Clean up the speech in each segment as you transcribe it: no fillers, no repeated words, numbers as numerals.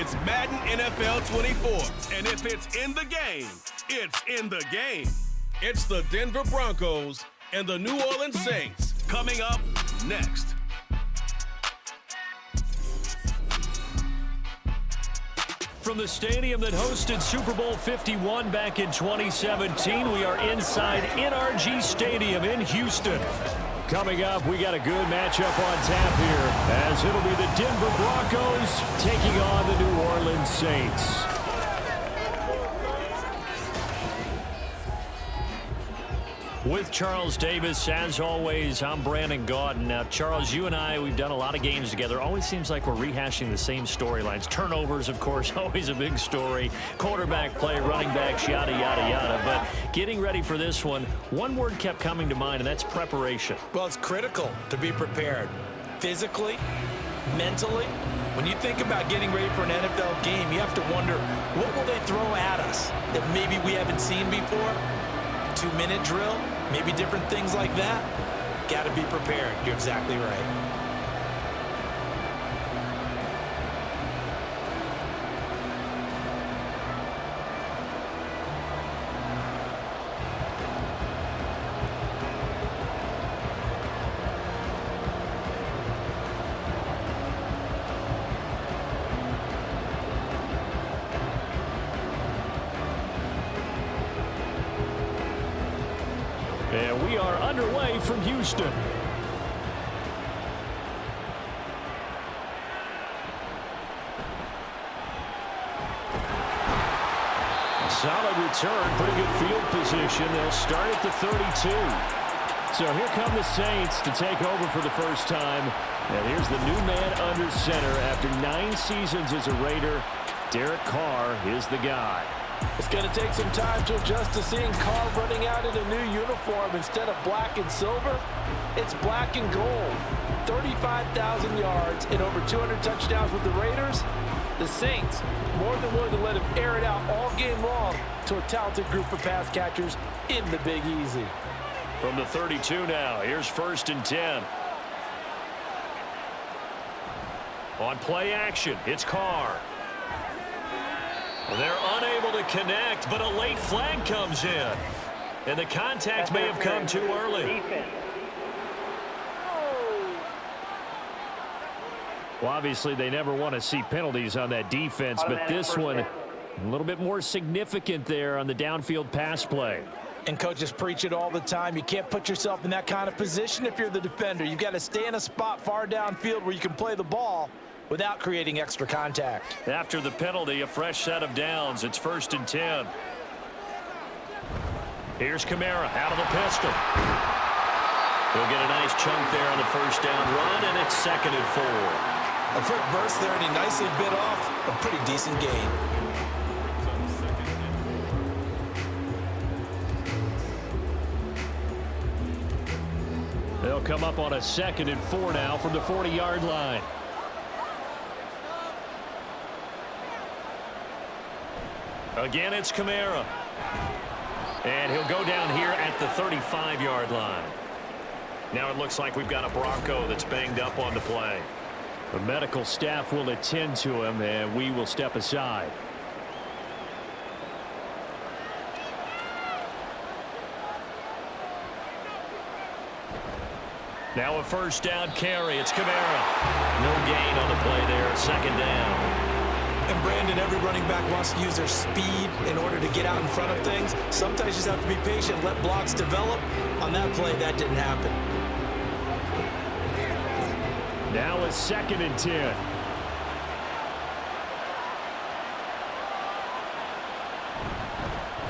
It's Madden NFL 24, and if it's in the game, it's in the game. It's the Denver Broncos and the New Orleans Saints coming up next. From the stadium that hosted Super Bowl 51 back in 2017, we are inside NRG Stadium in Houston. Coming up, we got a good matchup on tap here, as it'll be the Denver Broncos taking on the New Orleans Saints. With Charles Davis, as always, I'm Brandon Gaudin. Now, Charles, you and I, we've done a lot of games together. Always seems like we're rehashing the same storylines. Turnovers, of course, always a big story. Quarterback play, running backs, yada, yada, yada. But getting ready for this one word kept coming to mind, and that's preparation. Well, it's critical to be prepared. Physically, mentally. When you think about getting ready for an NFL game, you have to wonder, what will they throw at us that maybe we haven't seen before? 2-minute drill, maybe different things like that. Got to be prepared. You're exactly right. And we are underway from Houston. Solid return, pretty good field position. They'll start at the 32. So here come the Saints to take over for the first time. And here's the new man under center after 9 seasons as a Raider. Derek Carr is the guy. It's going to take some time to adjust to seeing Carr running out in a new uniform instead of black and silver. It's black and gold. 35,000 yards and over 200 touchdowns with the Raiders. The Saints more than willing to let him air it out all game long to a talented group of pass catchers in the Big Easy. From the 32 now, here's 1st and 10. On play action, it's Carr. They're unable to connect, but a late flag comes in. And the contact may have come too early. Well, obviously, they never want to see penalties on that defense, but this one a little bit more significant there on the downfield pass play. And coaches preach it all the time. You can't put yourself in that kind of position if you're the defender. You've got to stay in a spot far downfield where you can play the ball without creating extra contact. After the penalty, a fresh set of downs. It's 1st and 10. Here's Kamara out of the pistol. He'll get a nice chunk there on the first down run, and it's 2nd and 4. A quick burst there, and he nicely bit off a pretty decent gain. They'll come up on a 2nd and 4 now from the 40-yard line. Again, it's Kamara. And he'll go down here at the 35-yard line. Now it looks like we've got a Bronco that's banged up on the play. The medical staff will attend to him, and we will step aside. Now a 1st down carry. It's Kamara. No gain on the play there. 2nd down. And Brandon, every running back wants to use their speed in order to get out in front of things. Sometimes you just have to be patient, let blocks develop. On that play, that didn't happen. Now it's 2nd and 10.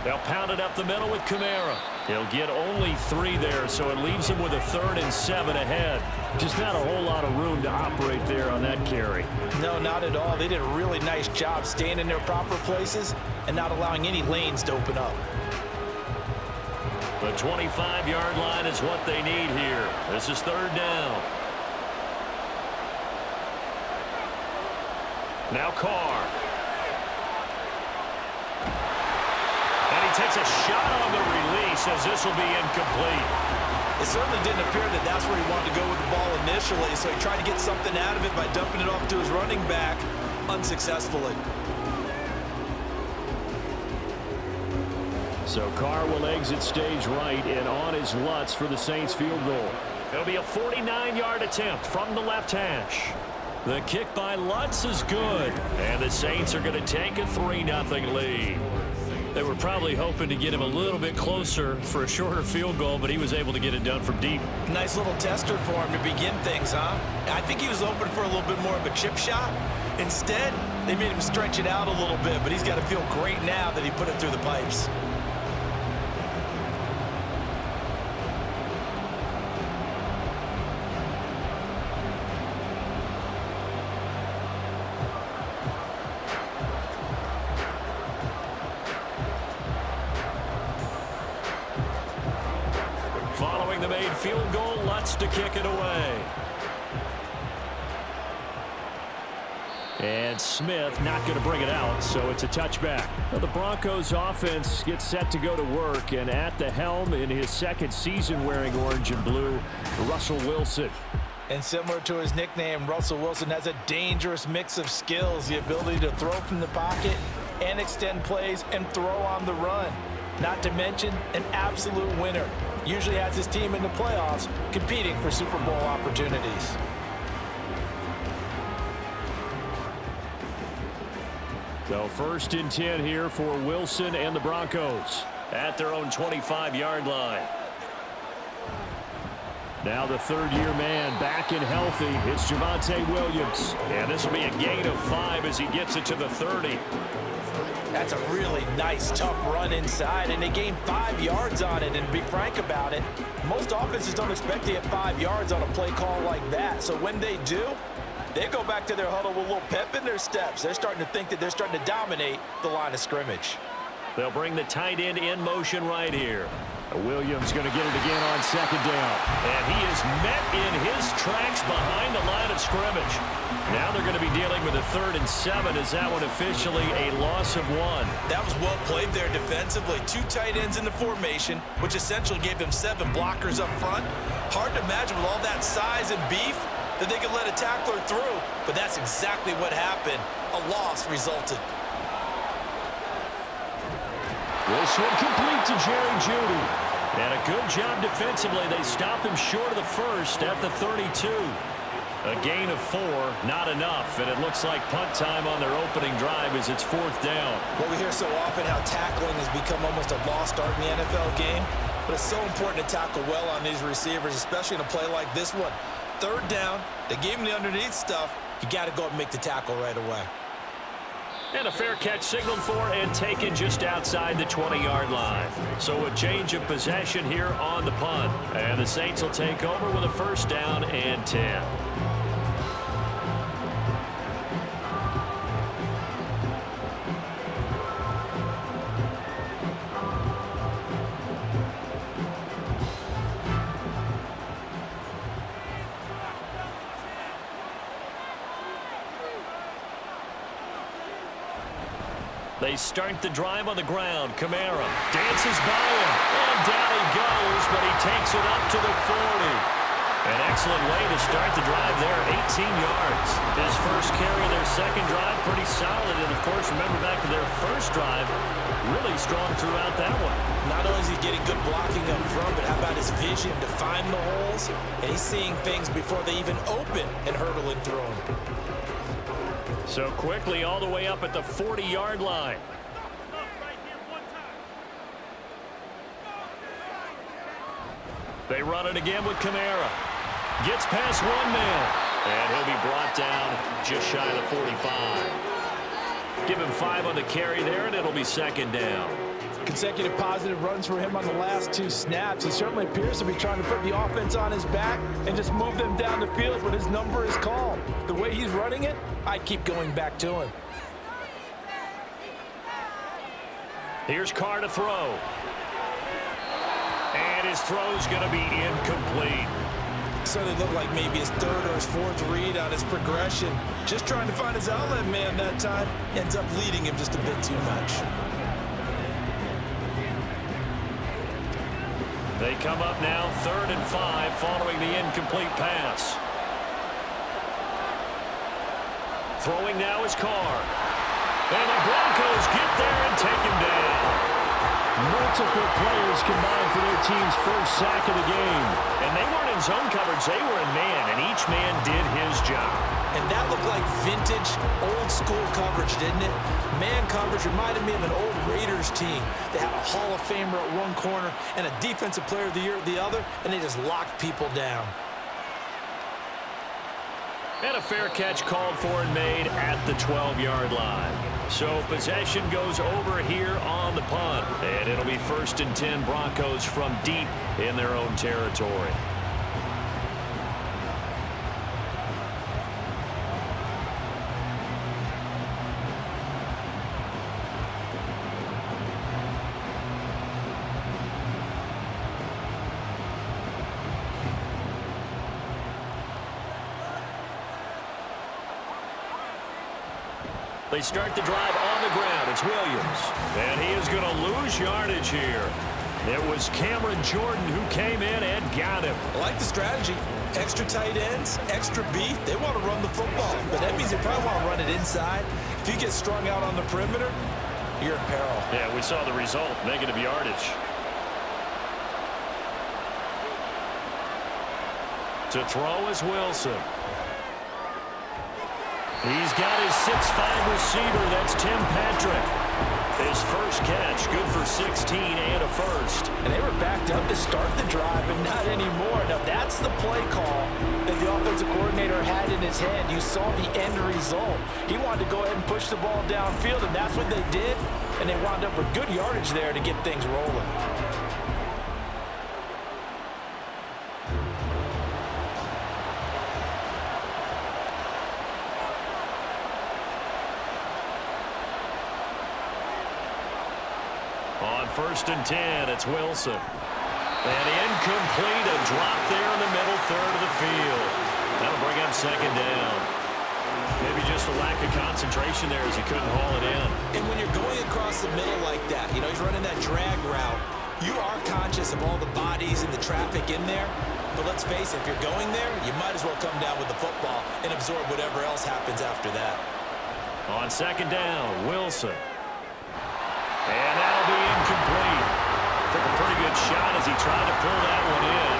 They'll pound it up the middle with Kamara. He'll get only 3 there, so it leaves him with a 3rd and 7 ahead. Just not a whole lot of room to operate there on that carry. No, not at all. They did a really nice job staying in their proper places and not allowing any lanes to open up. The 25-yard line is what they need here. This is 3rd down. Now Carr. And he takes a shot on the release as this will be incomplete. It certainly didn't appear that that's where he wanted to go with the ball initially, so he tried to get something out of it by dumping it off to his running back. unsuccessfully. So Carr will exit stage right, and on is Lutz for the Saints field goal. It'll be a 49-yard attempt from the left hash. The kick by Lutz is good, and the Saints are going to take a 3-0 lead. They were probably hoping to get him a little bit closer for a shorter field goal, but he was able to get it done from deep. Nice little tester for him to begin things, huh? I think he was hoping for a little bit more of a chip shot. Instead, they made him stretch it out a little bit, but he's got to feel great now that he put it through the pipes. Following the made field goal, Lutz to kick it away. And Smith not going to bring it out, so it's a touchback. Well, the Broncos offense gets set to go to work, and at the helm in his second season wearing orange and blue, Russell Wilson. And similar to his nickname, Russell Wilson has a dangerous mix of skills, the ability to throw from the pocket and extend plays and throw on the run. Not to mention an absolute winner. Usually has his team in the playoffs competing for Super Bowl opportunities. So 1st and 10 here for Wilson and the Broncos at their own 25-yard line. Now the third-year man back and healthy. It's Javonte Williams. And this will be a gain of 5 as he gets it to the 30. That's a really nice, tough run inside, and they gained 5 yards on it. And to be frank about it, most offenses don't expect to get 5 yards on a play call like that. So when they do, they go back to their huddle with a little pep in their steps. They're starting to think that they're starting to dominate the line of scrimmage. They'll bring the tight end in motion right here. Williams going to get it again on 2nd down. And he is met in his tracks behind the line of scrimmage. Now they're going to be dealing with a 3rd and 7. Is that one officially a loss of 1? That was well played there defensively. 2 tight ends in the formation, which essentially gave them 7 blockers up front. Hard to imagine with all that size and beef that they could let a tackler through, but that's exactly what happened. A loss resulted. This one complete to Jerry Jeudy. And a good job defensively. They stop him short of the first at the 32. A gain of 4, not enough. And it looks like punt time on their opening drive as it's 4th down. Well, we hear so often how tackling has become almost a lost art in the NFL game. But it's so important to tackle well on these receivers, especially in a play like this one. 3rd down, they gave him the underneath stuff. You got to go up and make the tackle right away. And a fair catch signaled for and taken just outside the 20-yard line. So a change of possession here on the punt. And the Saints will take over with a 1st down and 10. They start the drive on the ground. Kamara dances by him, and down he goes, but he takes it up to the 40. An excellent way to start the drive there, 18 yards. His first carry of their second drive, pretty solid. And, of course, remember back to their first drive, really strong throughout that one. Not only is he getting good blocking up front, but how about his vision to find the holes? And he's seeing things before they even open and hurdling through them. So quickly all the way up at the 40-yard line. They run it again with Kamara. Gets past one man. And he'll be brought down just shy of the 45. Give him 5 on the carry there, and it'll be 2nd down. Consecutive positive runs for him on the last 2 snaps. He certainly appears to be trying to put the offense on his back and just move them down the field, but his number is called. The way he's running it, I keep going back to him. Here's Carr to throw. And his throw's going to be incomplete. So it looked like maybe his 3rd or his 4th read on his progression. Just trying to find his outlet man that time. Ends up leading him just a bit too much. They come up now 3rd and 5 following the incomplete pass. Throwing now is Carr. And the Broncos get there and take him down. Multiple players combined for their team's first sack of the game. And they weren't in zone coverage. They were in man, and each man did his job. And that looked like vintage, old-school coverage, didn't it? Man coverage reminded me of an old Raiders team. They had a Hall of Famer at one corner and a Defensive Player of the Year at the other, and they just locked people down. And a fair catch called for and made at the 12-yard line. So possession goes over here on the punt. And it'll be 1st and 10 Broncos from deep in their own territory. They start the drive on the ground. It's Williams. And he is going to lose yardage here. It was Cameron Jordan who came in and got him. I like the strategy. Extra tight ends, extra beef. They want to run the football, but that means they probably want to run it inside. If you get strung out on the perimeter, you're in peril. Yeah, we saw the result, negative yardage. To throw is Wilson. He's got his 6'5" receiver. That's Tim Patrick. His first catch, good for 16 and a first. And they were backed up to start the drive, but not anymore. Now, that's the play call that the offensive coordinator had in his head. You saw the end result. He wanted to go ahead and push the ball downfield, and that's what they did. And they wound up with good yardage there to get things rolling. On 1st and 10, it's Wilson. And incomplete, a drop there in the middle third of the field. That'll bring up 2nd down. Maybe just a lack of concentration there as he couldn't haul it in. And when you're going across the middle like that, you know, he's running that drag route, you are conscious of all the bodies and the traffic in there. But let's face it, if you're going there, you might as well come down with the football and absorb whatever else happens after that. On 2nd down, Wilson. And that'll be incomplete. Took a pretty good shot as he tried to pull that one in.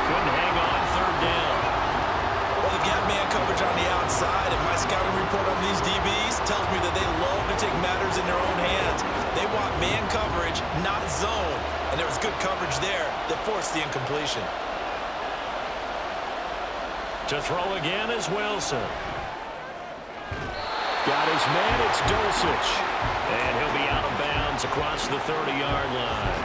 Couldn't hang on 3rd down. Well, they've got man coverage on the outside, and my scouting report on these DBs tells me that they love to take matters in their own hands. They want man coverage, not zone. And there was good coverage there that forced the incompletion. To throw again is Wilson. Got his man, it's Dulcich. And he'll be out of bounds across the 30-yard line.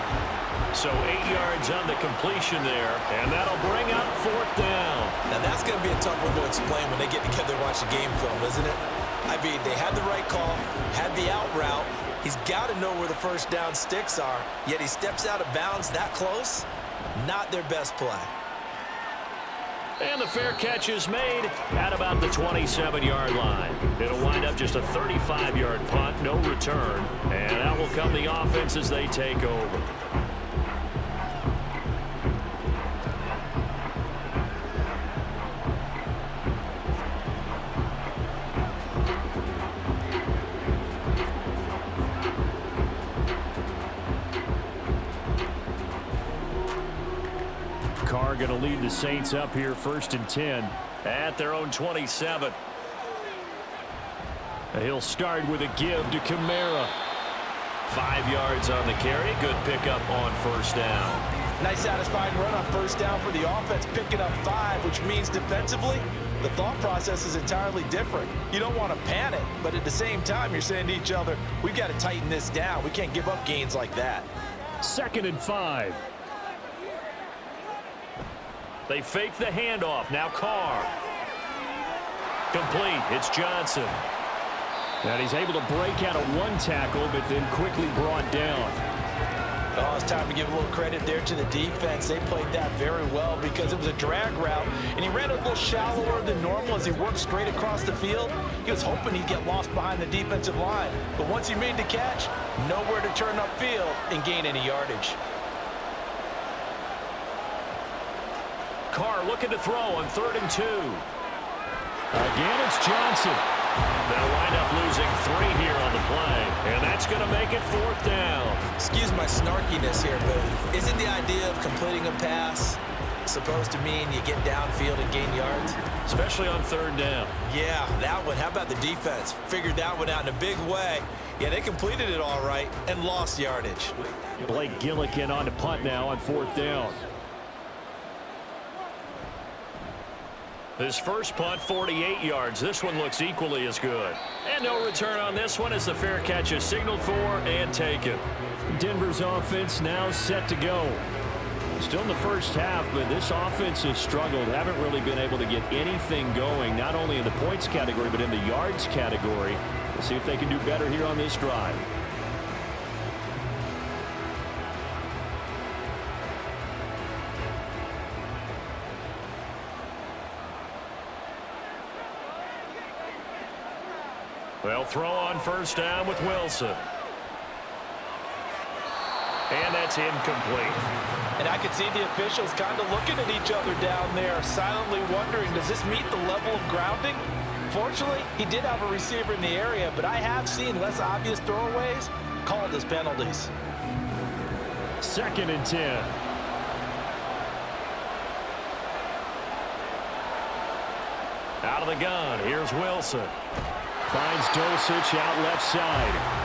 So 8 yards on the completion there, and that'll bring up 4th down. Now that's going to be a tough one to explain when they get together and watch the game film, isn't it? I mean, they had the right call, had the out route. He's got to know where the first down sticks are, yet he steps out of bounds that close. Not their best play. And the fair catch is made at about the 27-yard line. It'll wind up just a 35-yard punt, no return. And out will come the offense as they take over. Carr going to lead the Saints up here 1st and 10 at their own 27. He'll start with a give to Kamara. 5 yards on the carry. Good pickup on 1st down. Nice satisfying run on 1st down for the offense, picking up 5, which means defensively, the thought process is entirely different. You don't want to panic, but at the same time, you're saying to each other, we've got to tighten this down. We can't give up gains like that. 2nd and 5. They fake the handoff. Now Carr. Complete. It's Johnson. And he's able to break out of one tackle, but then quickly brought down. Oh, it's time to give a little credit there to the defense. They played that very well because it was a drag route, and he ran a little shallower than normal as he worked straight across the field. He was hoping he'd get lost behind the defensive line. But once he made the catch, nowhere to turn upfield and gain any yardage. Carr looking to throw on 3rd and 2. Again, it's Johnson. They'll wind up losing 3 here on the play, and that's going to make it 4th down. Excuse my snarkiness here, but isn't the idea of completing a pass supposed to mean you get downfield and gain yards? Especially on 3rd down. Yeah, that one. How about the defense? Figured that one out in a big way. Yeah, they completed it all right and lost yardage. Blake Gillikin on to punt now on 4th down. His first punt, 48 yards. This one looks equally as good. And no return on this one as the fair catch is signaled for and taken. Denver's offense now set to go. Still in the first half, but this offense has struggled. Haven't really been able to get anything going, not only in the points category, but in the yards category. We'll see if they can do better here on this drive. They'll throw on 1st down with Wilson. And that's incomplete. And I could see the officials kind of looking at each other down there, silently wondering, does this meet the level of grounding? Fortunately, he did have a receiver in the area, but I have seen less obvious throwaways called as penalties. 2nd and 10. Out of the gun, here's Wilson. Finds Dulcich out left side.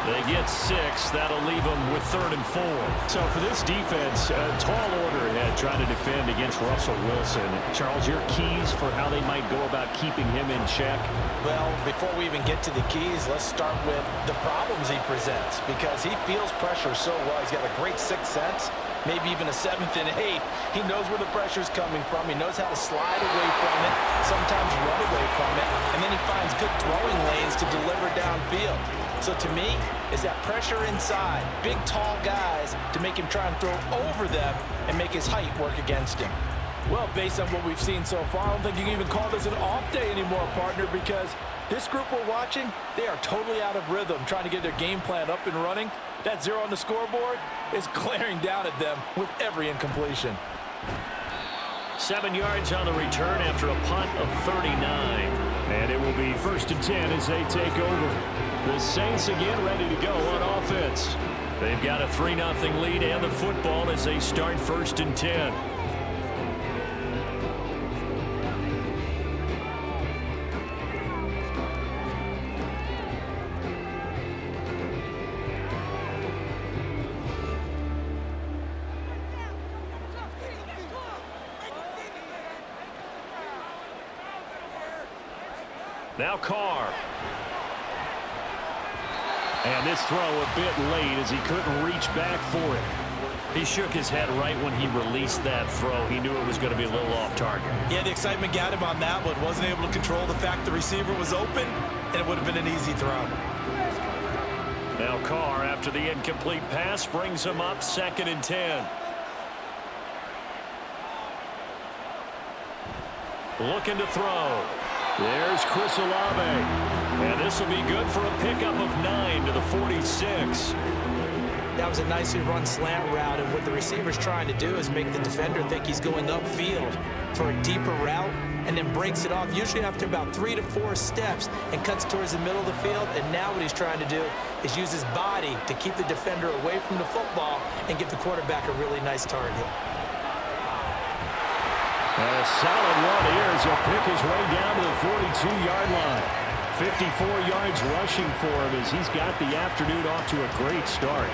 They get 6. That'll leave them with 3rd and 4. So for this defense, a tall order ahead trying to defend against Russell Wilson. Charles, your keys for how they might go about keeping him in check? Well, before we even get to the keys, let's start with the problems he presents, because he feels pressure so well. He's got a great sixth sense, maybe even a 7th and 8th. He knows where the pressure's coming from. He knows how to slide away from it, sometimes run away from it, and then he finds good throwing lanes to deliver downfield. So to me, is that pressure inside, big, tall guys to make him try and throw over them and make his height work against him. Well, based on what we've seen so far, I don't think you can even call this an off day anymore, partner, because this group we're watching, they are totally out of rhythm, trying to get their game plan up and running. That 0 on the scoreboard is glaring down at them with every incompletion. 7 yards on the return after a punt of 39. And it will be 1st and 10 as they take over. The Saints again ready to go on offense. They've got a 3-0 lead and the football as they start 1st and 10. Now Carr. And this throw a bit late as he couldn't reach back for it. He shook his head right when he released that throw. He knew it was going to be a little off target. Yeah, the excitement got him on that one. Wasn't able to control the fact the receiver was open, and it would have been an easy throw. Now Carr, after the incomplete pass, brings him up 2nd and 10. Looking to throw. There's Chris Olave. And this will be good for a pickup of 9 to the 46. That was a nicely run slant route, and what the receiver's trying to do is make the defender think he's going upfield for a deeper route, and then breaks it off, usually after about 3 to 4 steps, and cuts towards the middle of the field. And now what he's trying to do is use his body to keep the defender away from the football and give the quarterback a really nice target. And a solid run here as he'll pick his way down to the 42-yard line. 54 yards rushing for him as he's got the afternoon off to a great start.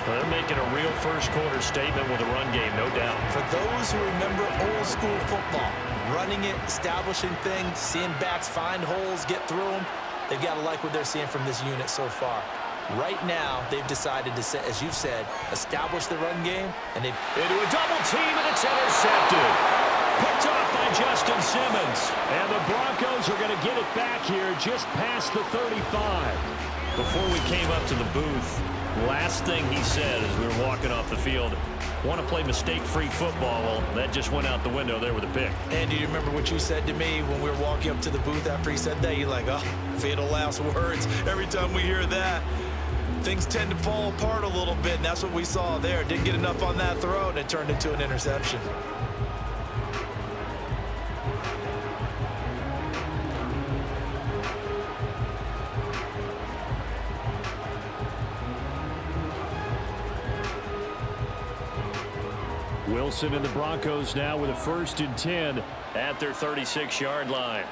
Well, they're making a real first-quarter statement with a run game, no doubt. For those who remember old-school football, running it, establishing things, seeing backs find holes, get through them, they've got to like what they're seeing from this unit so far. Right now, they've decided to, as you've said, establish the run game, and they into a double team, and it's intercepted. Picked off by Justin Simmons. And the Broncos are going to get it back here just past the 35. Before we came up to the booth, last thing he said as we were walking off the field, want to play mistake-free football. Well, that just went out the window there with a pick. And do you remember what you said to me when we were walking up to the booth after he said that? You're like, oh, fatal last words. Every time we hear that, things tend to fall apart a little bit, and that's what we saw there. Didn't get enough on that throw, and it turned into an interception. Wilson and the Broncos now with a 1st and 10 at their 36-yard line.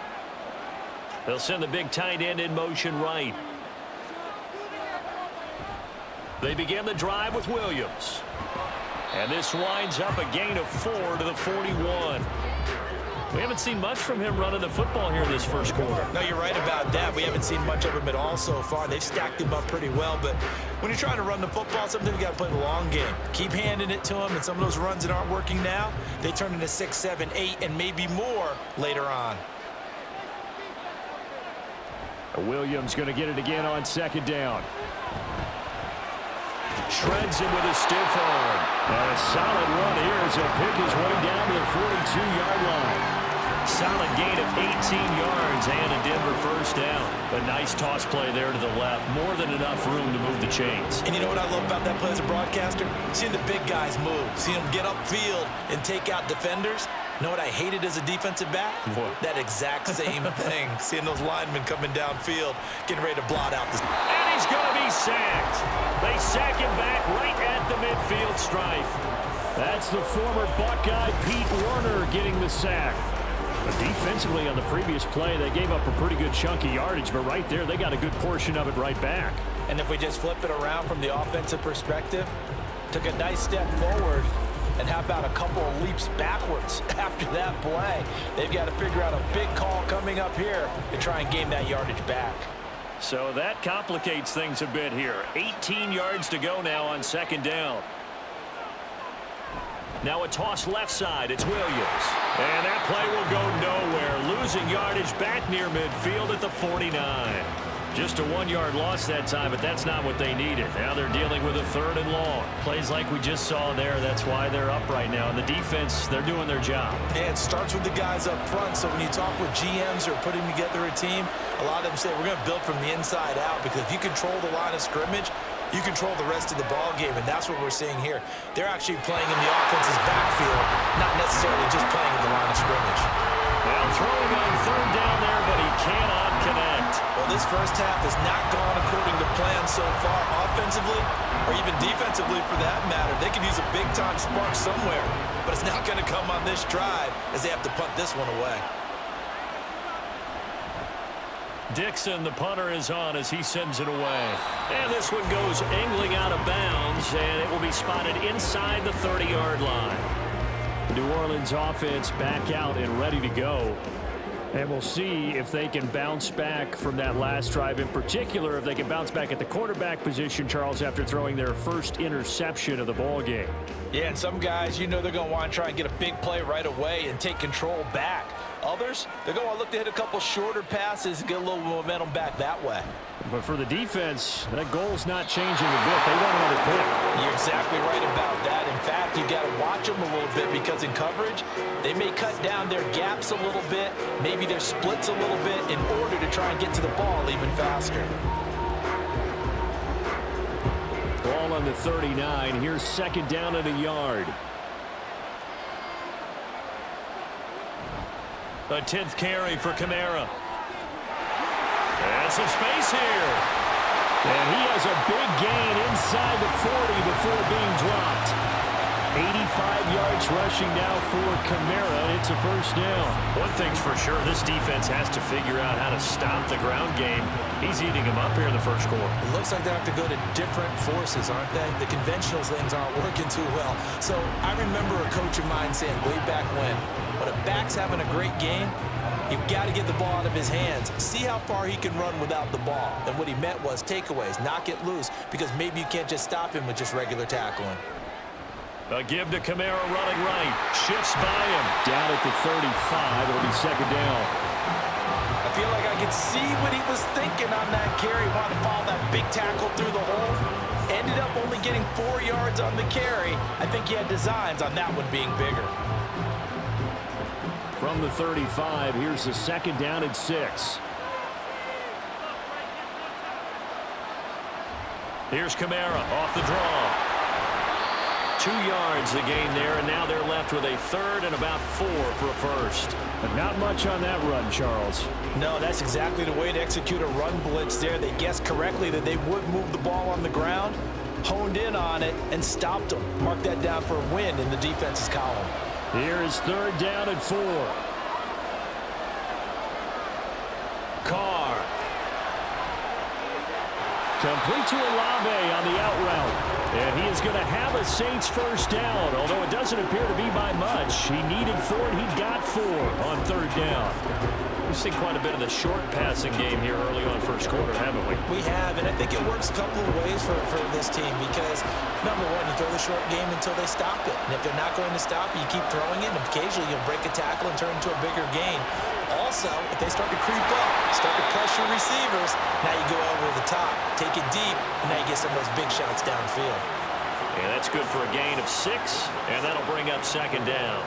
They'll send the big tight end in motion right. They begin the drive with Williams. And this winds up a gain of 4 to the 41. We haven't seen much from him running the football here this first quarter. No, you're right about that. We haven't seen much of him at all so far. They've stacked him up pretty well, but when you're trying to run the football, sometimes you got to play the long game. Keep handing it to him, and some of those runs that aren't working now, they turn into 6, 7, 8, and maybe more later on. Williams going to get it again on 2nd down. Shreds him with a stiff arm. And a solid run here as he'll pick his way down to the 42-yard line. Solid gain of 18 yards and a Denver 1st down. A nice toss play there to the left. More than enough room to move the chains. And you know what I love about that play as a broadcaster? Seeing the big guys move. Seeing them get upfield and take out defenders. You know what I hated as a defensive back? What? That exact same thing. Seeing those linemen coming downfield, getting ready to blot out this. And he's going to be sacked. They sack him back right at the midfield stripe. That's the former Buckeye Pete Werner getting the sack. But defensively on the previous play, they gave up a pretty good chunk of yardage, but right there, they got a good portion of it right back. And if we just flip it around from the offensive perspective, took a nice step forward, and how about a couple of leaps backwards after that play? They've got to figure out a big call coming up here to try and gain that yardage back. So that complicates things a bit here. 18 yards to go now on 2nd down. Now a toss left side. It's Williams. And that play will go nowhere. Losing yardage back near midfield at the 49. Just a 1-yard loss that time, but that's not what they needed. Now they're dealing with a 3rd and long. Plays like we just saw there. That's why they're up right now. And the defense, they're doing their job. Yeah, it starts with the guys up front. So when you talk with GMs who are putting together a team, a lot of them say we're going to build from the inside out, because if you control the line of scrimmage, you control the rest of the ball game, and that's what we're seeing here. They're actually playing in the offense's backfield, not necessarily just playing in the line of scrimmage. Now throwing on 3rd down there, but he cannot connect. Well, this first half has not gone according to plan so far offensively, or even defensively for that matter. They could use a big-time spark somewhere, but it's not going to come on this drive as they have to punt this one away. Dixon, the punter, is on as he sends it away. And this one goes angling out of bounds, and it will be spotted inside the 30-yard line. The New Orleans offense back out and ready to go. And we'll see if they can bounce back from that last drive. In particular, if they can bounce back at the quarterback position, Charles, after throwing their first interception of the ball game. Yeah, and some guys, you know they're going to want to try and get a big play right away and take control back. Others, they're going to look to hit a couple shorter passes and get a little momentum back that way. But for the defense, that goal's not changing a bit. They want another pick. You're exactly right about that. In fact, you got to watch them a little bit, because in coverage, they may cut down their gaps a little bit, maybe their splits a little bit, in order to try and get to the ball even faster. Ball on the 39. Here's 2nd down and a yard. A 10th carry for Kamara. And some space here. And he has a big gain inside the 40 before being dropped. 85 yards rushing now for Kamara. It's a 1st down. One thing's for sure, this defense has to figure out how to stop the ground game. He's eating them up here in the first quarter. It looks like they have to go to different forces, aren't they? The conventional things aren't working too well. So I remember a coach of mine saying way back when a back's having a great game, you've got to get the ball out of his hands. See how far he can run without the ball. And what he meant was takeaways, knock it loose, because maybe you can't just stop him with just regular tackling. A give to Kamara running right. Shifts by him. Down at the 35. It'll be 2nd down. I feel like I could see what he was thinking on that carry. Wanted to follow that big tackle through the hole. Ended up only getting 4 yards on the carry. I think he had designs on that one being bigger. From the 35, here's the 2nd down and 6. Here's Kamara off the draw. 2 yards the gain there, and now they're left with a 3rd and about 4 for a 1st. But not much on that run, Charles. No, that's exactly the way to execute a run blitz there. They guessed correctly that they would move the ball on the ground. honed in on it and stopped them. Mark that down for a win in the defense's column. Here is 3rd down and 4. Carr. Complete to Olave on the out route. And he is going to have a Saints first down, although it doesn't appear to be by much. He needed 4, and he got 4 on 3rd down. We've seen quite a bit of the short passing game here early on first quarter, haven't we? We have, and I think it works a couple of ways for this team because, number one, you throw the short game until they stop it. And if they're not going to stop it, you keep throwing it, and occasionally you'll break a tackle and turn into a bigger gain. Also, if they start to creep up, start to pressure receivers, now you go over the top, take it deep, and now you get some of those big shots downfield. And that's good for a gain of 6, and that'll bring up 2nd down.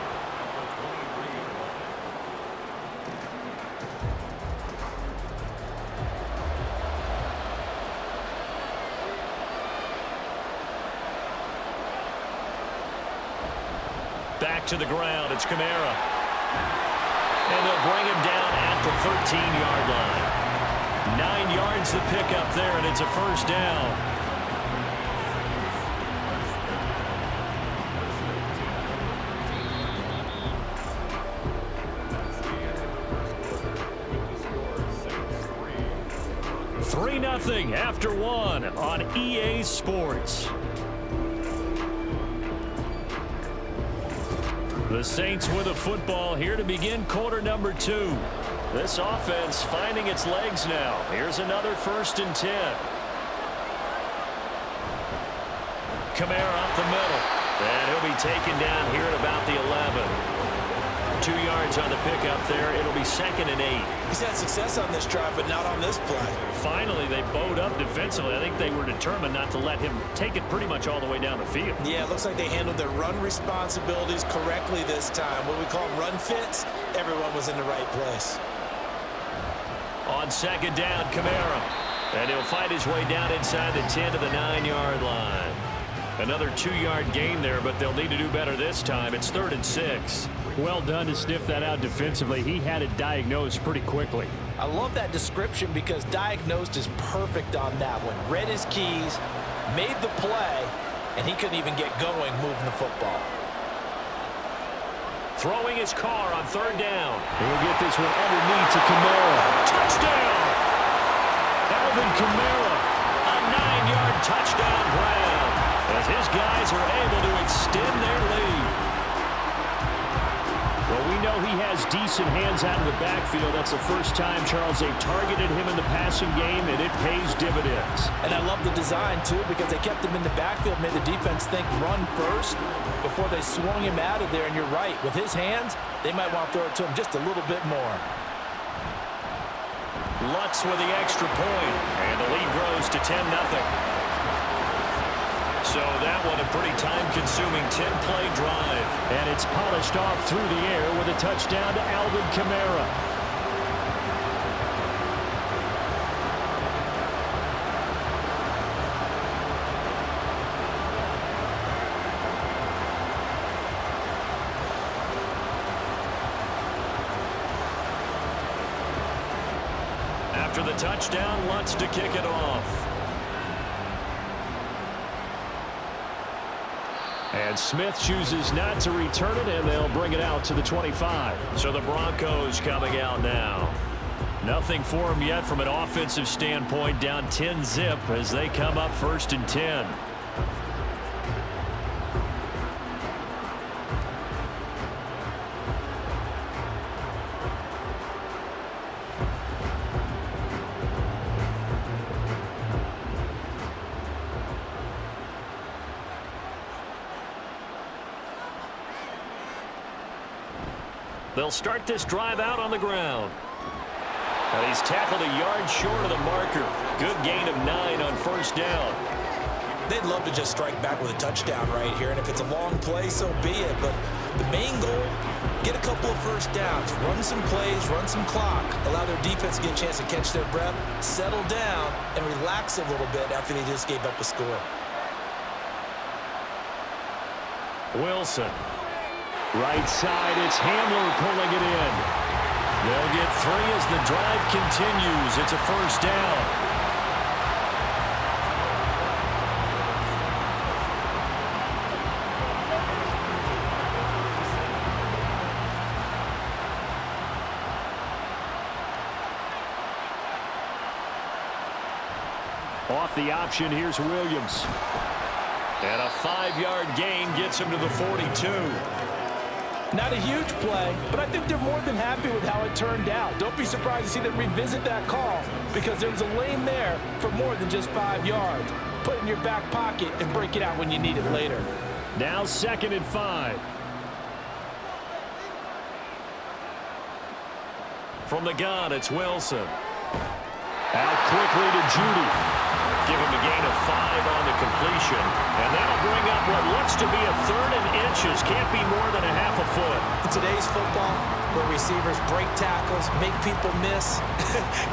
Back to the ground, it's Kamara. And they'll bring him down at the 13-yard line. 9 yards to pick up there, and it's a first down. Nothing after 1 on EA Sports. The Saints with a football here to begin quarter number 2. This offense finding its legs now. Here's another 1st and 10. Kamara up the middle. And he'll be taken down here at about the 11. 2 yards on the pickup there. It'll be 2nd and 8. He's had success on this drive, but not on this play. Finally, they bowed up defensively. I think they were determined not to let him take it pretty much all the way down the field. Yeah, it looks like they handled their run responsibilities correctly this time. What we call run fits, everyone was in the right place. On 2nd down, Kamara. And he'll fight his way down inside the 10 to the 9-yard line. Another 2-yard gain there, but they'll need to do better this time. It's 3rd and 6. Well done to sniff that out defensively. He had it diagnosed pretty quickly. I love that description because diagnosed is perfect on that one. Read his keys, made the play, and he couldn't even get going moving the football. Throwing his car on 3rd down. He'll get this one underneath to Kamara. Touchdown! Alvin Kamara, a 9-yard touchdown grab as his guys are able to extend their lead. Well, we know he has decent hands out of the backfield. That's the first time, Charles, they've targeted him in the passing game, and it pays dividends. And I love the design, too, because they kept him in the backfield, made the defense think run first before they swung him out of there. And you're right. With his hands, they might want to throw it to him just a little bit more. Lutz with the extra point, and the lead grows to 10-0. So that one a pretty time-consuming 10-play drive. And it's polished off through the air with a touchdown to Alvin Kamara. After the touchdown, Lutz to kick it off. And Smith chooses not to return it, and they'll bring it out to the 25. So the Broncos coming out now. Nothing for them yet from an offensive standpoint, down 10-zip as they come up 1st and 10. They'll start this drive out on the ground. And he's tackled a yard short of the marker. Good gain of 9 on 1st down. They'd love to just strike back with a touchdown right here, and if it's a long play, so be it. But the main goal, get a couple of 1st downs, run some plays, run some clock, allow their defense to get a chance to catch their breath, settle down, and relax a little bit after they just gave up a score. Wilson. Right side, it's Hamler pulling it in. They'll get 3 as the drive continues. It's a 1st down. Off the option, here's Williams. And a 5-yard gain gets him to the 42. Not a huge play, but I think they're more than happy with how it turned out. Don't be surprised to see them revisit that call because there was a lane there for more than just 5 yards. Put it in your back pocket and break it out when you need it later. Now 2nd and 5. From the gun, it's Wilson. Out quickly to Judy. Give him a gain of 5 on the completion. And that'll bring up what looks to be a 3rd and inches. Can't be more than a half a foot. In today's football, where receivers break tackles, make people miss,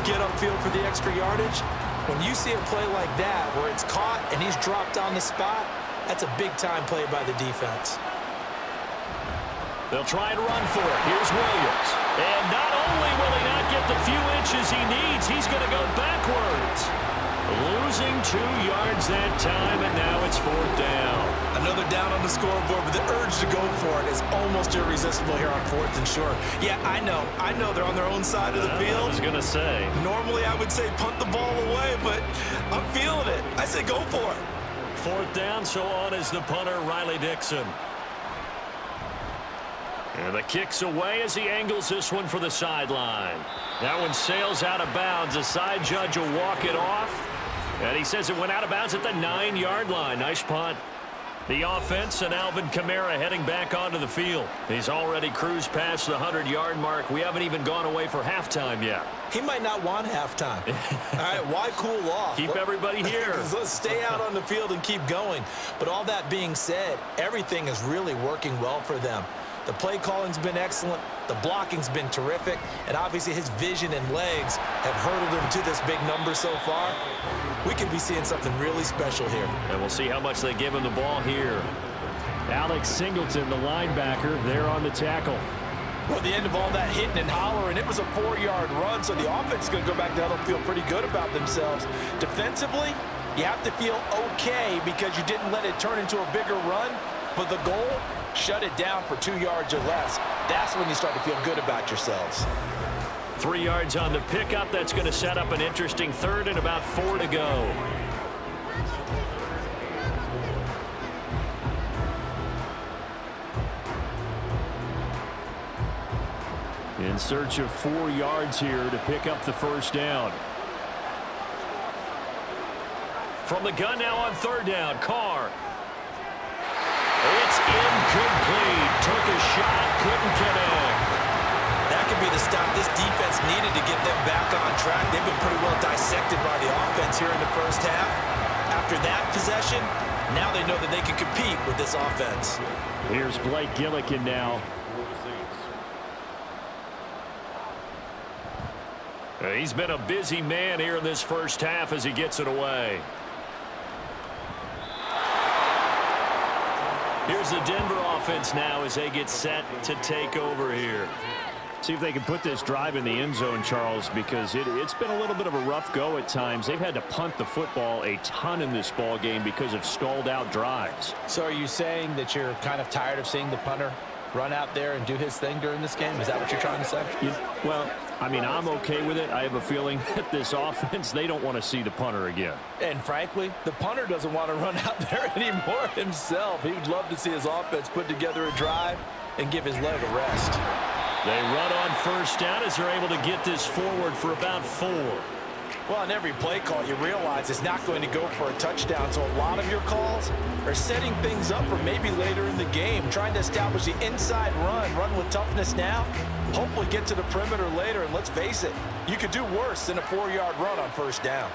get upfield for the extra yardage, when you see a play like that where it's caught and he's dropped on the spot, that's a big-time play by the defense. They'll try and run for it. Here's Williams. And not only will he not get the few inches he needs, he's going to go backwards. Losing 2 yards that time, and now it's 4th down. Another down on the scoreboard, but the urge to go for it is almost irresistible here on 4th and short. Yeah, I know they're on their own side of the field. I was going to say. Normally I would say punt the ball away, but I'm feeling it. I say go for it. 4th down, so on is the punter, Riley Dixon. And the kick's away as he angles this one for the sideline. That one sails out of bounds. The side judge will walk it off. And he says it went out of bounds at the 9-yard line. Nice punt. The offense and Alvin Kamara heading back onto the field. He's already cruised past the 100-yard mark. We haven't even gone away for halftime yet. He might not want halftime. All right, why cool off? Keep everybody here. Let's stay out on the field and keep going. But all that being said, everything is really working well for them. The play calling's been excellent. The blocking's been terrific. And obviously his vision and legs have hurdled him to this big number so far. We could be seeing something really special here. And we'll see how much they give him the ball here. Alex Singleton, the linebacker, there on the tackle. Well, at the end of all that hitting and hollering, it was a 4-yard run, so the offense is going to go back to huddle and feel pretty good about themselves. Defensively, you have to feel okay because you didn't let it turn into a bigger run. But the goal, shut it down for 2 yards or less. That's when you start to feel good about yourselves. 3 yards on the pickup. That's going to set up an interesting 3rd and about 4 to go. In search of 4 yards here to pick up the 1st down. From the gun now on 3rd down, Carr. It's incomplete. Took a shot, couldn't connect. That could be the stop this defense needed to get them back on track. They've been pretty well dissected by the offense here in the first half. After that possession, now they know that they can compete with this offense. Here's Blake Gillikin now. He's been a busy man here in this first half as he gets it away. Here's the Denver offense now as they get set to take over here. See if they can put this drive in the end zone, Charles, because it's been a little bit of a rough go at times. They've had to punt the football a ton in this ball game because of stalled out drives. So are you saying that you're kind of tired of seeing the punter run out there and do his thing during this game? Is that what you're trying to say? Well, I mean, I'm okay with it. I have a feeling that this offense, they don't want to see the punter again. And frankly, the punter doesn't want to run out there anymore himself. He would love to see his offense put together a drive and give his leg a rest. They run on 1st down as they're able to get this forward for about 4. Well, on every play call, you realize it's not going to go for a touchdown, so a lot of your calls are setting things up for maybe later in the game, trying to establish the inside run with toughness now, hopefully get to the perimeter later, and let's face it, you could do worse than a 4-yard run on 1st down.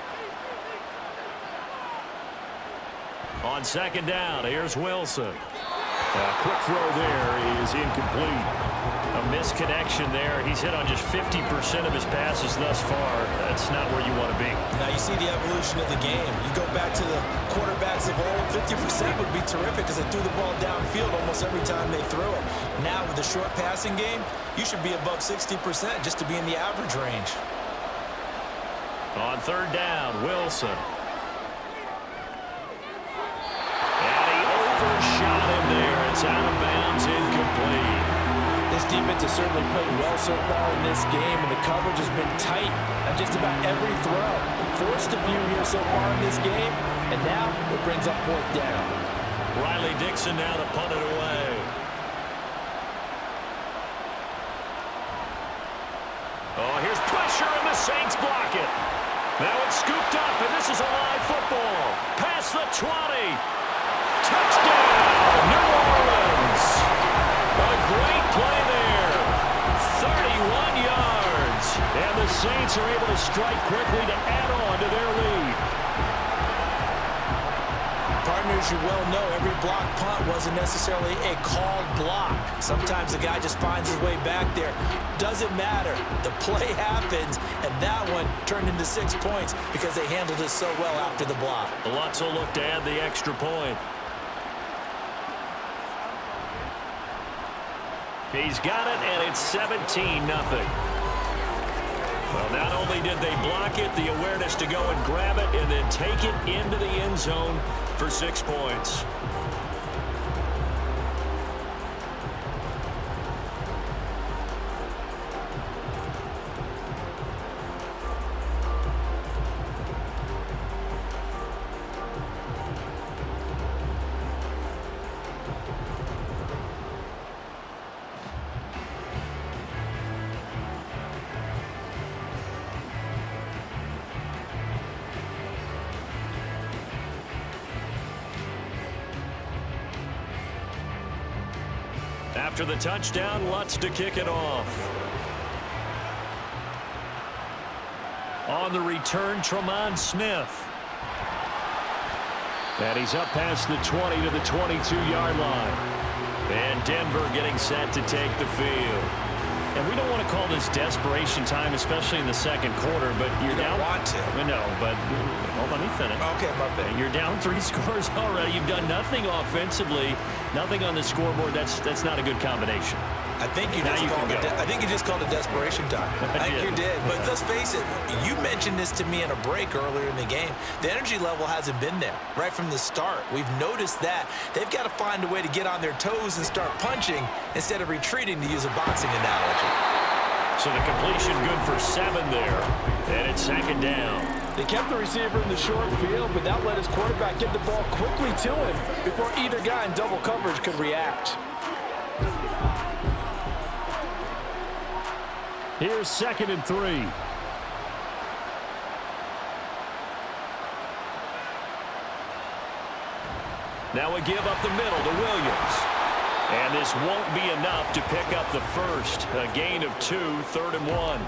On 2nd down, here's Wilson. A quick throw there is incomplete. A misconnection there. He's hit on just 50% of his passes thus far. That's not where you want to be. Now you see the evolution of the game. You go back to the quarterbacks of old, 50% would be terrific because they threw the ball downfield almost every time they threw it. Now with the short passing game, you should be above 60% just to be in the average range. On 3rd down, Wilson. And he overshot him there. It's out of bounds, incomplete. They This defense has certainly played well so far in this game, and the coverage has been tight on just about every throw. Forced a few here so far in this game, and now it brings up 4th down. Riley Dixon now to punt it away. Oh, here's pressure, and the Saints block it. Now it's scooped up, and this is a live football. Past the 20. Touchdown, New Orleans. A great play there. 31 yards. And the Saints are able to strike quickly to add on to their lead. Partners, you well know every block punt wasn't necessarily a called block. Sometimes the guy just finds his way back there. Doesn't matter. The play happens, and that one turned into 6 points because they handled it so well after the block. Lutz will look to add the extra point. He's got it, and it's 17-0. Well, not only did they block it, the awareness to go and grab it and then take it into the end zone for 6 points. After the touchdown, Lutz to kick it off. On the return, Tremont Smith. And he's up past the 20 to the 22-yard line. And Denver getting set to take the field. And we don't want to call this desperation time, especially in the second quarter, but you're down. You don't want to. No, but hold on, let me finish. Okay, my bad. You're down 3 scores already. You've done nothing offensively, nothing on the scoreboard. That's not a good combination. I think you just called it desperation time. I think you did. But let's face it, you mentioned this to me in a break earlier in the game. The energy level hasn't been there right from the start. We've noticed that. They've got to find a way to get on their toes and start punching instead of retreating, to use a boxing analogy. So the completion good for 7 there. And it's 2nd down. They kept the receiver in the short field, but that let his quarterback get the ball quickly to him before either guy in double coverage could react. Here's 2nd and 3. Now we give up the middle to Williams. And this won't be enough to pick up the first. A gain of 2, 3rd and 1.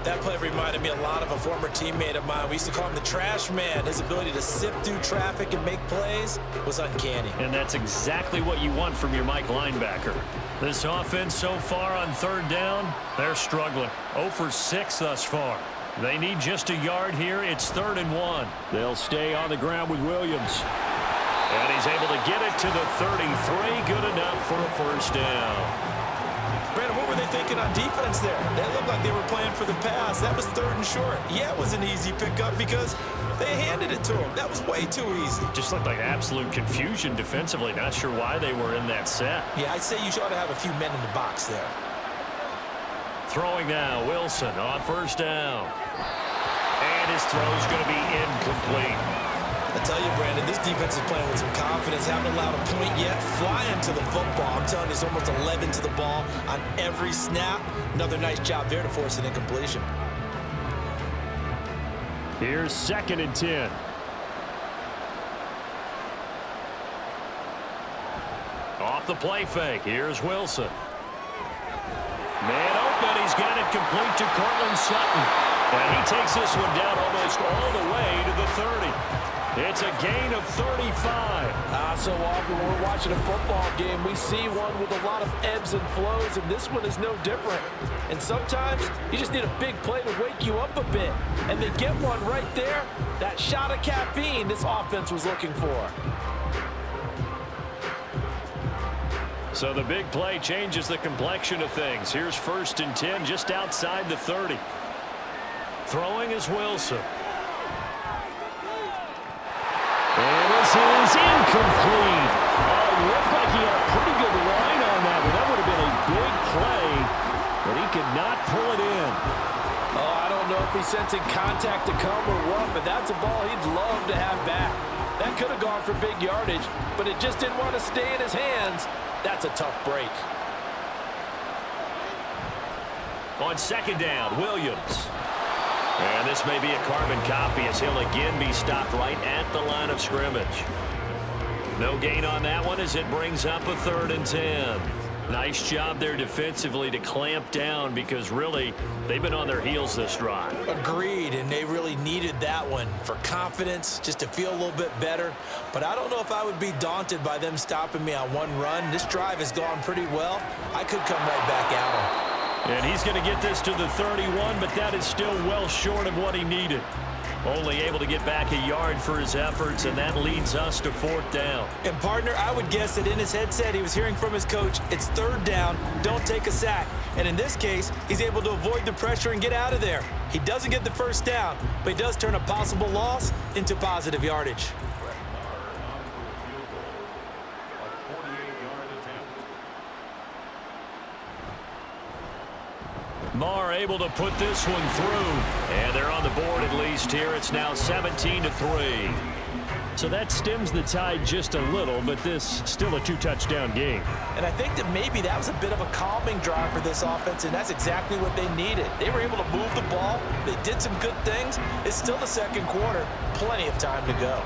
That play reminded me a lot of a former teammate of mine. We used to call him the trash man. His ability to sift through traffic and make plays was uncanny. And that's exactly what you want from your Mike linebacker. This offense so far on 3rd down, they're struggling. 0 for 6 thus far. They need just a yard here. It's 3rd and 1. They'll stay on the ground with Williams. And he's able to get it to the 33. Good enough for a first down. Brandon, what were they thinking on defense there? They looked like they were playing for the pass. That was 3rd and short. Yeah, it was an easy pickup because they handed it to him. That was way too easy. Just looked like absolute confusion defensively. Not sure why they were in that set. Yeah, I'd say you ought to have a few men in the box there. Throwing now, Wilson on 1st down. And his throw's going to be incomplete. I tell you, Brandon, this defense is playing with some confidence. Haven't allowed a point yet. Flying to the football. I'm telling you, it's almost 11 to the ball on every snap. Another nice job there to force an incompletion. Here's 2nd and 10. Off the play fake. Here's Wilson. Man open. He's got it complete to Cortland Sutton. And he takes this one down almost all the way to the 30. It's a gain of 35. So often when we're watching a football game, we see one with a lot of ebbs and flows, and this one is no different. And sometimes you just need a big play to wake you up a bit. And they get one right there. That shot of caffeine this offense was looking for. So the big play changes the complexion of things. Here's 1st and 10 just outside the 30. Throwing is Wilson. And this is incomplete. Looked like he had a pretty good line on that one. That would have been a big if he's sensing contact to come or what, but that's a ball he'd love to have back. That could have gone for big yardage, but it just didn't want to stay in his hands. That's a tough break. On second down, Williams. And this may be a carbon copy as he'll again be stopped right at the line of scrimmage. No gain on that one as it brings up a 3rd and 10. Nice job there defensively to clamp down because really they've been on their heels this drive. Agreed, and they really needed that one for confidence, just to feel a little bit better. But I don't know if I would be daunted by them stopping me on one run. This drive has gone pretty well. I could come right back at them. And he's going to get this to the 31, but that is still well short of what he needed. Only able to get back a yard for his efforts, and that leads us to 4th down. And, partner, I would guess that in his headset he was hearing from his coach, it's 3rd down, don't take a sack. And in this case, he's able to avoid the pressure and get out of there. He doesn't get the 1st down, but he does turn a possible loss into positive yardage. Marr able to put this one through, and they're on the board at least here. It's now 17-3. So that stems the tide just a little, but this still a 2-touchdown game. And I think that maybe that was a bit of a calming drive for this offense, and that's exactly what they needed. They were able to move the ball. They did some good things. It's still the 2nd quarter. Plenty of time to go.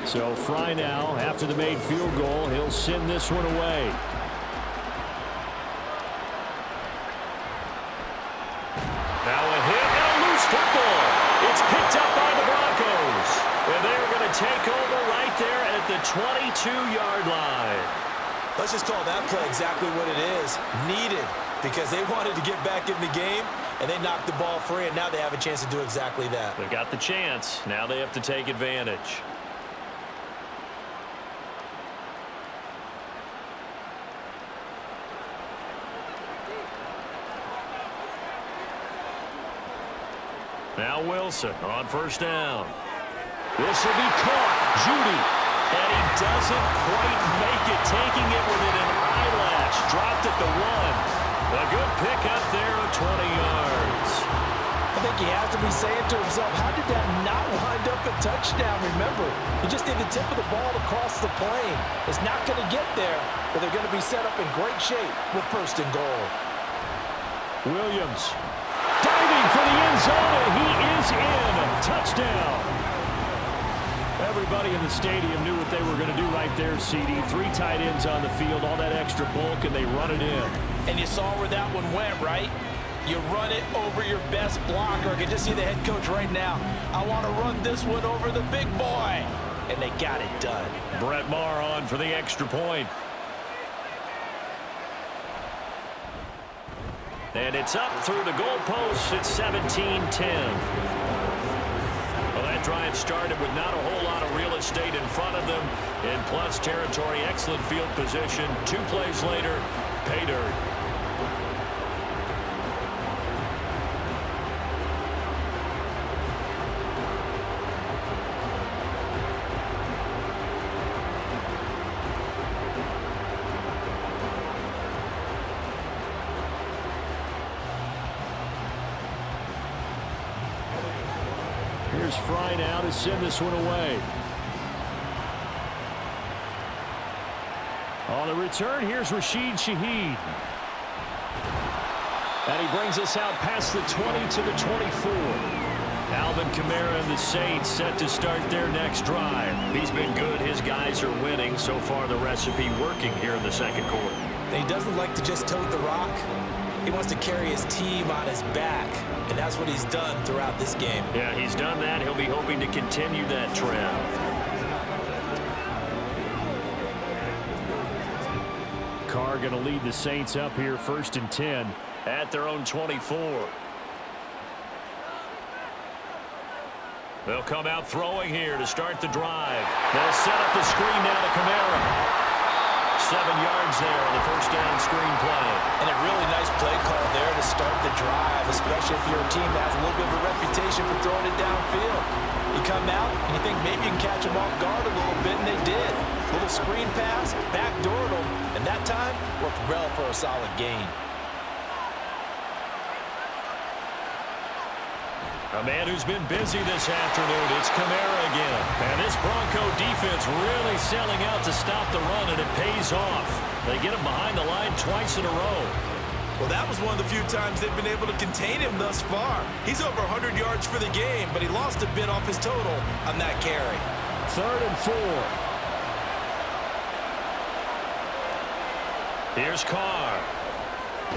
So Fry now, after the made field goal, he'll send this one away. Now a hit and a loose football. It's picked up by the Broncos. And they're going to take over right there at the 22-yard line. Let's just call that play exactly what it is. Needed, because they wanted to get back in the game, and they knocked the ball free, and now they have a chance to do exactly that. They've got the chance. Now they have to take advantage. Now Wilson on 1st down. This will be caught. Judy. And he doesn't quite make it, taking it within an eyelash. Dropped at the 1. A good pickup there of 20 yards. I think he has to be saying to himself, how did that not wind up a touchdown? Remember, you just need the tip of the ball to cross the plane. It's not going to get there, but they're going to be set up in great shape with 1st and goal. Williams. Diving for the end zone, and he is in. Touchdown. Everybody in the stadium knew what they were going to do right there, CD. 3 tight ends on the field, all that extra bulk, and they run it in. And you saw where that one went, right? You run it over your best blocker. I can just see the head coach right now. I want to run this one over the big boy. And they got it done. Brett Maher on for the extra point. And it's up through the goalposts. It's 17-10. Well, that drive started with not a whole lot of real estate in front of them. In plus territory, excellent field position. 2 plays later, pay dirt. Here's Fry now to send this one away. On the return, here's Rashid Shaheed. And he brings us out past the 20 to the 24. Alvin Kamara and the Saints set to start their next drive. He's been good. His guys are winning. So far, the recipe working here in the 2nd quarter. He doesn't like to just tote the rock. He wants to carry his team on his back, and that's what he's done throughout this game. Yeah, he's done that. He'll be hoping to continue that trend. Carr going to lead the Saints up here 1st and 10 at their own 24. They'll come out throwing here to start the drive. They'll set up the screen now to Kamara. 7 yards there on the first down screen play. And a really nice play call there to start the drive, especially if you're a team that has a little bit of a reputation for throwing it downfield. You come out and you think maybe you can catch them off guard a little bit, and they did. Little screen pass, backdoored them, and that time worked well for a solid gain. A man who's been busy this afternoon, it's Kamara again. And this Bronco defense really selling out to stop the run, and it pays off. They get him behind the line twice in a row. Well, that was one of the few times they've been able to contain him thus far. He's over 100 yards for the game, but he lost a bit off his total on that carry. 3rd and 4. Here's Carr.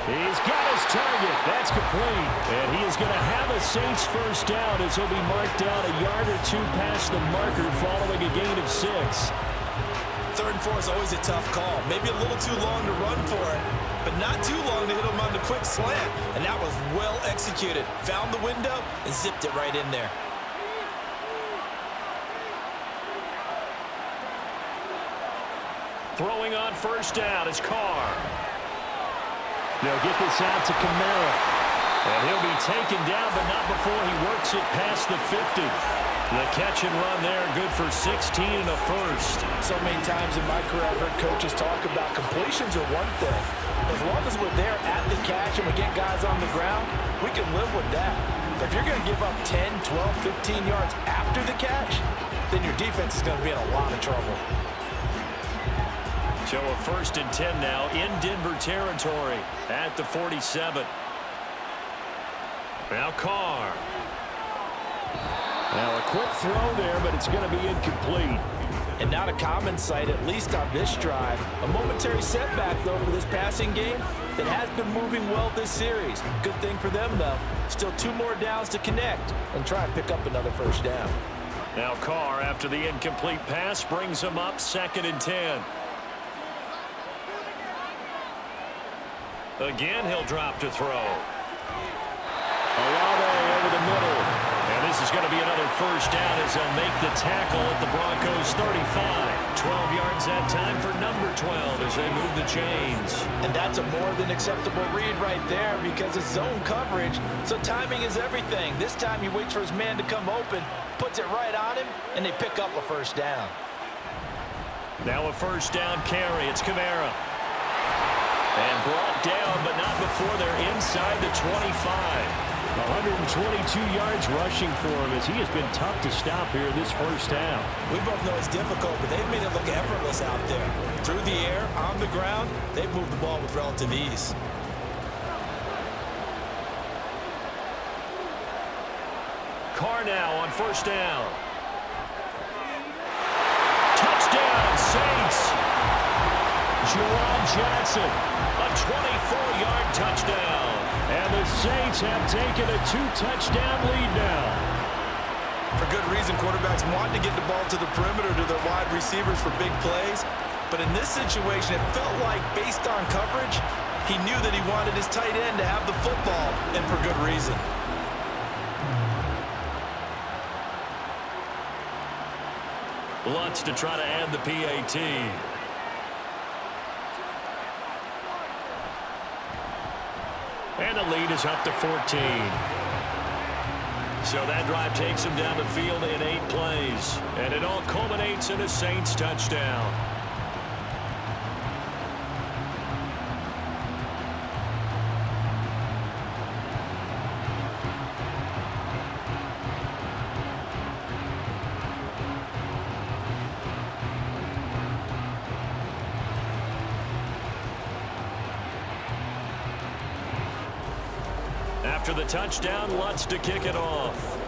He's got his target. That's complete. And he is going to have a Saints first down as he'll be marked down a yard or two past the marker following a gain of 6. 3rd and 4 is always a tough call. Maybe a little too long to run for it, but not too long to hit him on the quick slant. And that was well executed. Found the window and zipped it right in there. Throwing on first down is Carr. They'll get this out to Kamara. And he'll be taken down, but not before he works it past the 50. The catch and run there, good for 16 and a first. So many times in my career, I've heard coaches talk about completions are one thing. As long as we're there at the catch and we get guys on the ground, we can live with that. But if you're going to give up 10, 12, 15 yards after the catch, then your defense is going to be in a lot of trouble. So a 1st and 10 now in Denver territory at the 47. Now Carr. Now a quick throw there, but it's going to be incomplete. And not a common sight, at least on this drive. A momentary setback, though, for this passing game that has been moving well this series. Good thing for them, though. Still 2 more downs to connect and try and pick up another first down. Now Carr, after the incomplete pass, brings him up 2nd and 10. Again, he'll drop to throw. Olave over the middle. And this is going to be another first down as they'll make the tackle at the Broncos 35. 12 yards that time for number 12 as they move the chains. And that's a more than acceptable read right there because it's zone coverage, so timing is everything. This time he waits for his man to come open, puts it right on him, and they pick up a first down. Now a first down carry. It's Kamara. And brought down, but not before they're inside the 25. 122 yards rushing for him as he has been tough to stop here this first down. We both know it's difficult, but they've made it look effortless out there. Through the air, on the ground, they've moved the ball with relative ease. Carr now on first down. Touchdown, Saints. Jerome Jackson, a 24-yard touchdown. And the Saints have taken a 2-touchdown lead now. For good reason, quarterbacks want to get the ball to the perimeter to their wide receivers for big plays. But in this situation, it felt like, based on coverage, he knew that he wanted his tight end to have the football, and for good reason. Lutz to try to add the PAT. And the lead is up to 14. So that drive takes him down the field in 8 plays. And it all culminates in a Saints touchdown. After the touchdown, Lutz to kick it off.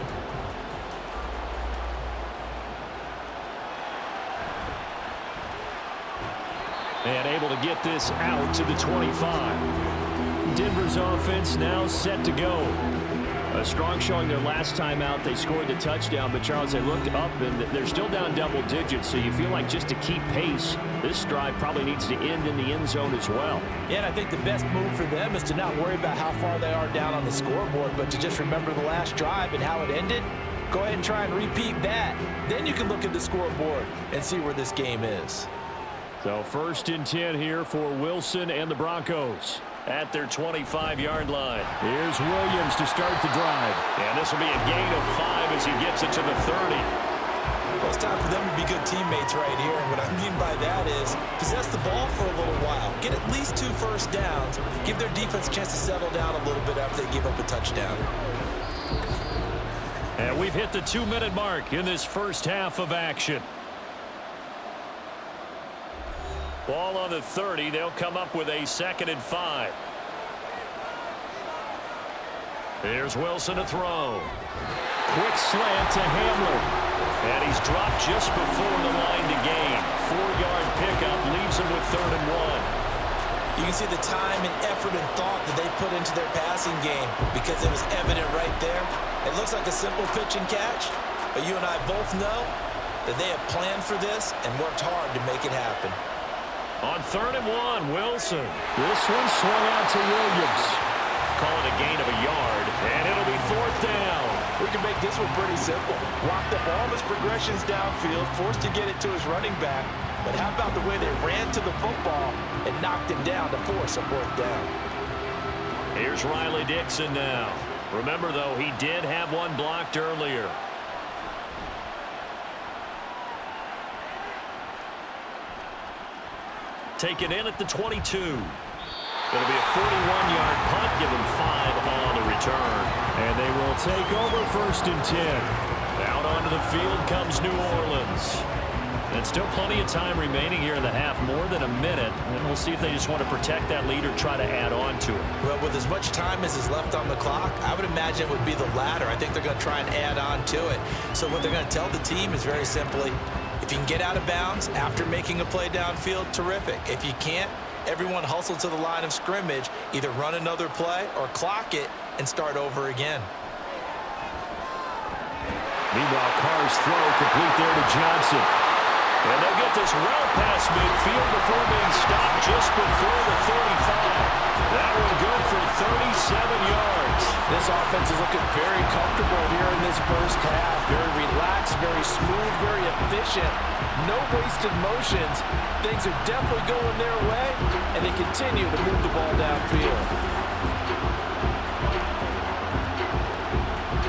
And able to get this out to the 25. Denver's offense now set to go. A strong showing their last time out. They scored the touchdown, but Charles, they looked up and they're still down double digits, so you feel like just to keep pace, this drive probably needs to end in the end zone as well. Yeah, and I think the best move for them is to not worry about how far they are down on the scoreboard, but to just remember the last drive and how it ended. Go ahead and try and repeat that. Then you can look at the scoreboard and see where this game is. So 1st and 10 here for Wilson and the Broncos at their 25-yard line. Here's Williams to start the drive. And this will be a gain of 5 as he gets it to the 30. Well, it's time for them to be good teammates right here. And what I mean by that is possess the ball for a little while. Get at least 2 first downs. Give their defense a chance to settle down a little bit after they give up a touchdown. And we've hit the 2-minute mark in this first half of action. Ball on the 30. They'll come up with a 2nd and 5. Here's Wilson to throw. Quick slant to Hamler. And he's dropped just before the line to gain. 4-yard pickup leaves him with 3rd and 1. You can see the time and effort and thought that they put into their passing game because it was evident right there. It looks like a simple pitch and catch, but you and I both know that they have planned for this and worked hard to make it happen. On 3rd and 1, Wilson. This one swung out to Williams. Call it a gain of a yard, and it'll be 4th down. We can make this one pretty simple. Block up all of his progressions downfield, forced to get it to his running back. But how about the way they ran to the football and knocked him down to force a 4th down? Here's Riley Dixon now. Remember, though, he did have one blocked earlier. Taken in at the 22. It'll be a 41-yard punt, give him 5 on the return. And they will take over 1st and 10. Out onto the field comes New Orleans. And still plenty of time remaining here in the half, more than a minute. And we'll see if they just want to protect that lead or try to add on to it. Well, with as much time as is left on the clock, I would imagine it would be the latter. I think they're going to try and add on to it. So what they're going to tell the team is very simply, if you can get out of bounds after making a play downfield, terrific. If you can't, everyone hustle to the line of scrimmage, either run another play or clock it and start over again. Meanwhile, Carr's throw complete there to Johnson. And they'll get this well past midfield before being stopped just before the 35. That will go for 37 yards. This offense is looking very comfortable here in this first half. Very relaxed, very smooth, very efficient. No wasted motions. Things are definitely going their way, and they continue to move the ball downfield.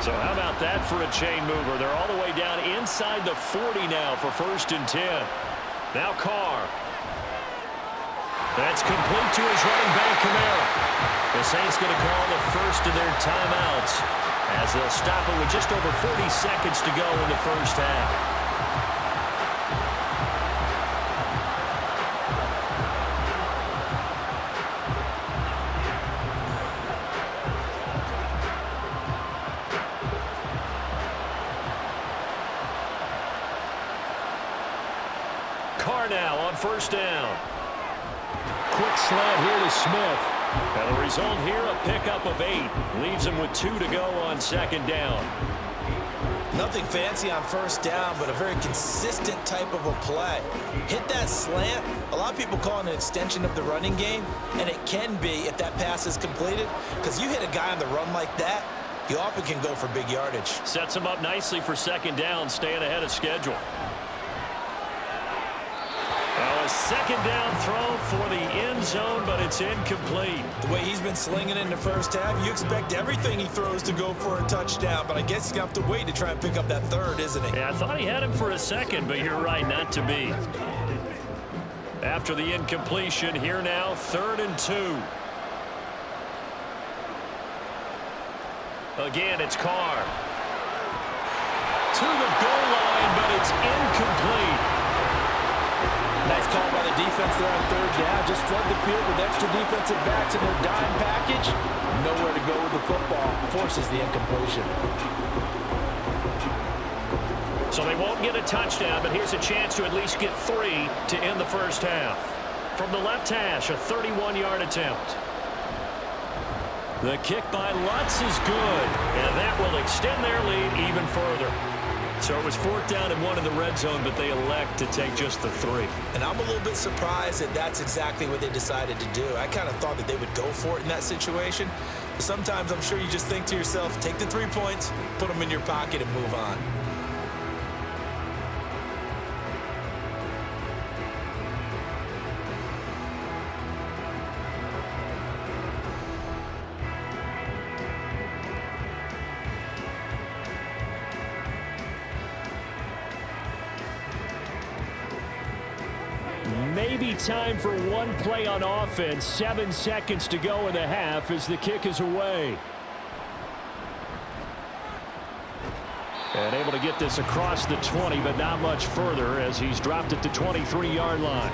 So how about that for a chain mover? They're all the way down inside the 40 now for 1st and 10. Now Carr. That's complete to his running back, Kamara. The Saints going to call the first of their timeouts as they'll stop it with just over 40 seconds to go in the first half. Carr now on 1st down. Quick slant here to Smith. And the result here, a pickup of 8. Leaves him with 2 to go on 2nd down. Nothing fancy on 1st down, but a very consistent type of a play. Hit that slant. A lot of people call it an extension of the running game, and it can be if that pass is completed, because you hit a guy on the run like that, you often can go for big yardage. Sets him up nicely for 2nd down, staying ahead of schedule. Now a 2nd down throw for the end zone, but it's incomplete. The way he's been slinging in the first half, you expect everything he throws to go for a touchdown, but I guess he's going to have to wait to try and pick up that 3rd, isn't he? Yeah, I thought he had him for a 2nd, but you're right, not to be. After the incompletion, here now, 3rd and 2. Again, it's Carr. To the goal line, but it's incomplete. Nice call by the defense there on 3rd down. Just flood the field with extra defensive backs in their dime package. Nowhere to go with the football. Forces the incompletion. So they won't get a touchdown, but here's a chance to at least get 3 to end the first half. From the left hash, a 31-yard attempt. The kick by Lutz is good, and that will extend their lead even further. So it was 4th down and 1 in the red zone, but they elect to take just the 3. And I'm a little bit surprised that that's exactly what they decided to do. I kind of thought that they would go for it in that situation. But sometimes I'm sure you just think to yourself, take the 3 points, put them in your pocket, and move on. maybe time for one play on offense. 7 seconds to go in the half as the kick is away. And able to get this across the 20, but not much further as he's dropped it to 23-yard line.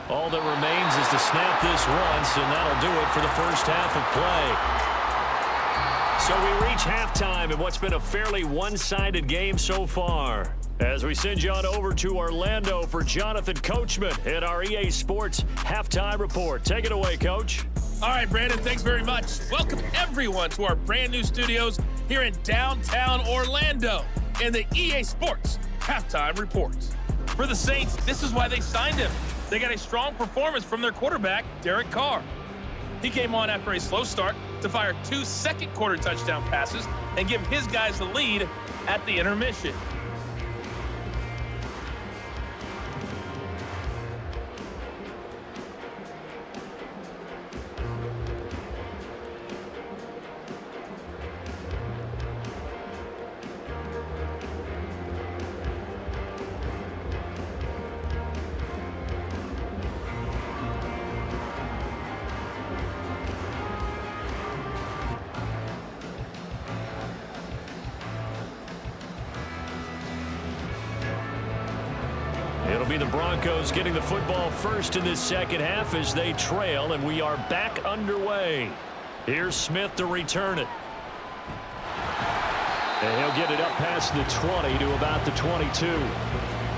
All that remains is to snap this once, and that'll do it for the first half of play. So we reach halftime in what's been a fairly one-sided game so far. As we send you on over to Orlando for Jonathan Coachman at our EA Sports Halftime Report. Take it away, Coach. All right, Brandon, thanks very much. Welcome, everyone, to our brand-new studios here in downtown Orlando in the EA Sports Halftime Report. For the Saints, this is why they signed him. They got a strong performance from their quarterback, Derek Carr. He came on after a slow start to fire 2 second-quarter touchdown passes and give his guys the lead at the intermission. It'll be the Broncos getting the football first in this second half as they trail, and we are back underway. Here's Smith to return it. And he'll get it up past the 20 to about the 22.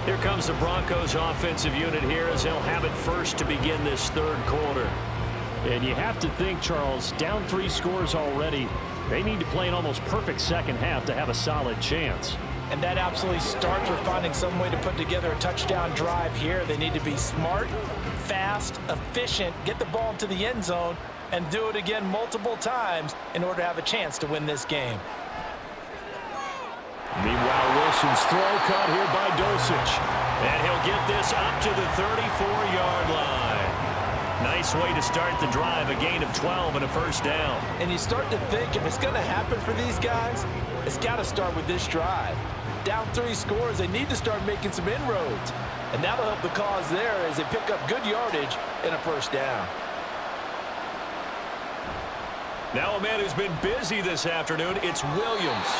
Here comes the Broncos offensive unit here as they'll have it first to begin this third quarter. And you have to think, Charles, down 3 scores already. They need to play an almost perfect second half to have a solid chance. And that absolutely starts with finding some way to put together a touchdown drive here. They need to be smart, fast, efficient, get the ball into the end zone, and do it again multiple times in order to have a chance to win this game. Meanwhile, Wilson's throw caught here by Dulcich. And he'll get this up to the 34-yard line. Nice way to start the drive, a gain of 12 and a first down. And you start to think if it's going to happen for these guys, it's got to start with this drive. Down 3 scores, they need to start making some inroads. And that'll help the cause there as they pick up good yardage and a first down. Now a man who's been busy this afternoon, it's Williams.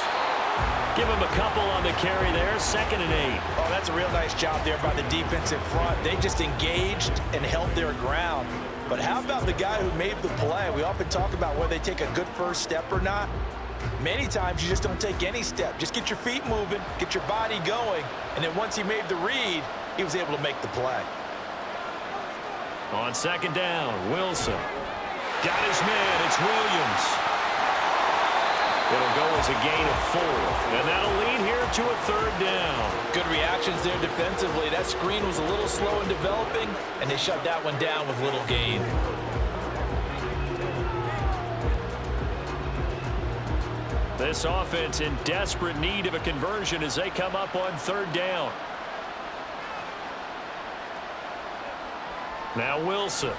Give him a couple on the carry there, 2nd and 8. Oh, that's a real nice job there by the defensive front. They just engaged and held their ground. But how about the guy who made the play? We often talk about whether they take a good first step or not. Many times you just don't take any step. Just get your feet moving, get your body going, and then once he made the read, he was able to make the play. On 2nd down, Wilson. Got his man, it's Williams. It'll go as a gain of 4, and that'll lead here to a 3rd down. Good reactions there defensively. That screen was a little slow in developing, and they shut that one down with little gain. This offense in desperate need of a conversion as they come up on 3rd down. Now Wilson.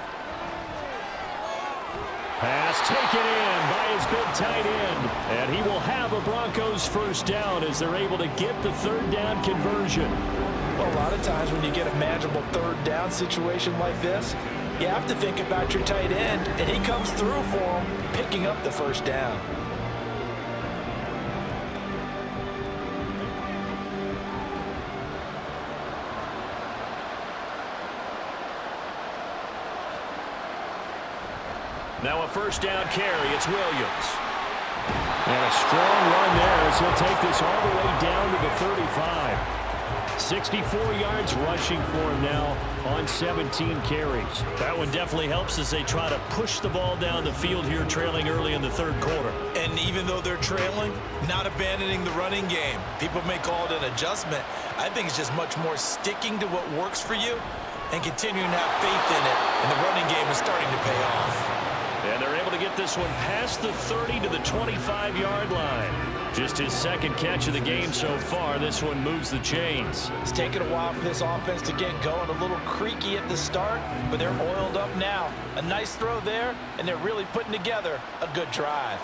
Pass taken in by his big tight end. And he will have a Broncos first down as they're able to get the 3rd down conversion. Well, a lot of times when you get a manageable 3rd down situation like this, you have to think about your tight end, and he comes through for him, picking up the first down. Now a first down carry. It's Williams. And a strong run there as he'll take this all the way down to the 35. 64 yards rushing for him now on 17 carries. That one definitely helps as they try to push the ball down the field here, trailing early in the 3rd quarter. And even though they're trailing, not abandoning the running game. People may call it an adjustment. I think it's just much more sticking to what works for you and continuing to have faith in it. And the running game is starting to pay off. And they're able to get this one past the 30 to the 25-yard line. Just his second catch of the game so far. This one moves the chains. It's taken a while for this offense to get going. A little creaky at the start, but they're oiled up now. A nice throw there, and they're really putting together a good drive.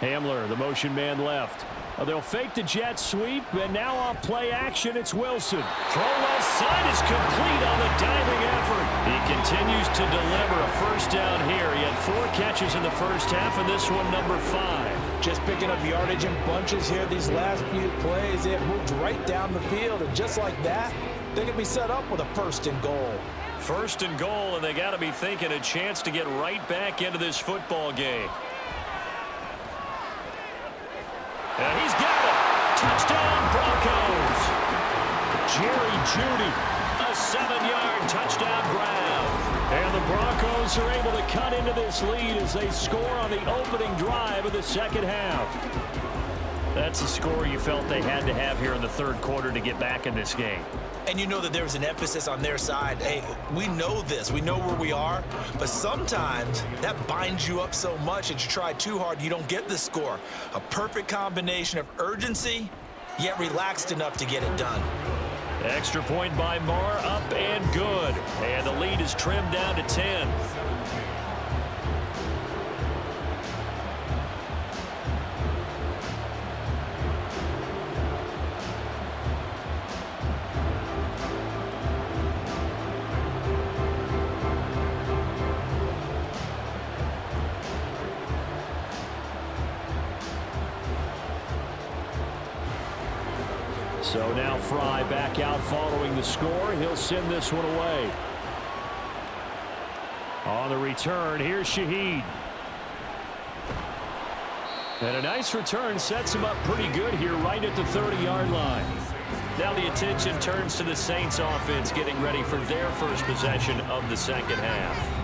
Hamler, the motion man left. They'll fake the jet sweep, and now off play action, it's Wilson. Throw left side is complete on the diving effort. He continues to deliver a first down here. He had 4 catches in the first half, and this one number 5. Just picking up yardage in bunches here these last few plays. They have moved right down the field, and just like that, they can be set up with a 1st and goal. 1st and goal, and they got to be thinking a chance to get right back into this football game. And he's got it. Touchdown, Broncos. Jerry Jeudy, a 7-yard touchdown grab. And the Broncos are able to cut into this lead as they score on the opening drive of the second half. That's a score you felt they had to have here in the third quarter to get back in this game. And you know that there was an emphasis on their side. Hey, we know this. We know where we are. But sometimes that binds you up so much that you try too hard, you don't get the score. A perfect combination of urgency, yet relaxed enough to get it done. Extra point by Marr, up and good. And the lead is trimmed down to 10. So now Fry back out following the score. He'll send this one away. On the return, here's Shaheed. And a nice return sets him up pretty good here right at the 30-yard line. Now the attention turns to the Saints offense getting ready for their first possession of the second half.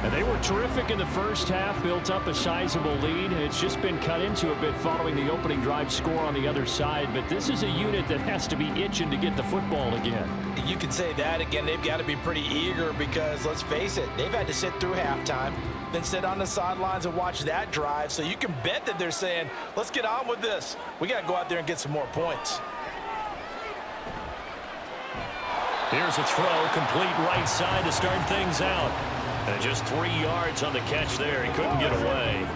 And they were terrific in the first half, built up a sizable lead. It's just been cut into a bit following the opening drive score on the other side. But this is a unit that has to be itching to get the football again. You can say that again. They've got to be pretty eager because, let's face it, they've had to sit through halftime, then sit on the sidelines and watch that drive. So you can bet that they're saying, let's get on with this. We got to go out there and get some more points. Here's a throw, complete right side to start things out. And just 3 yards on the catch there. He couldn't get away.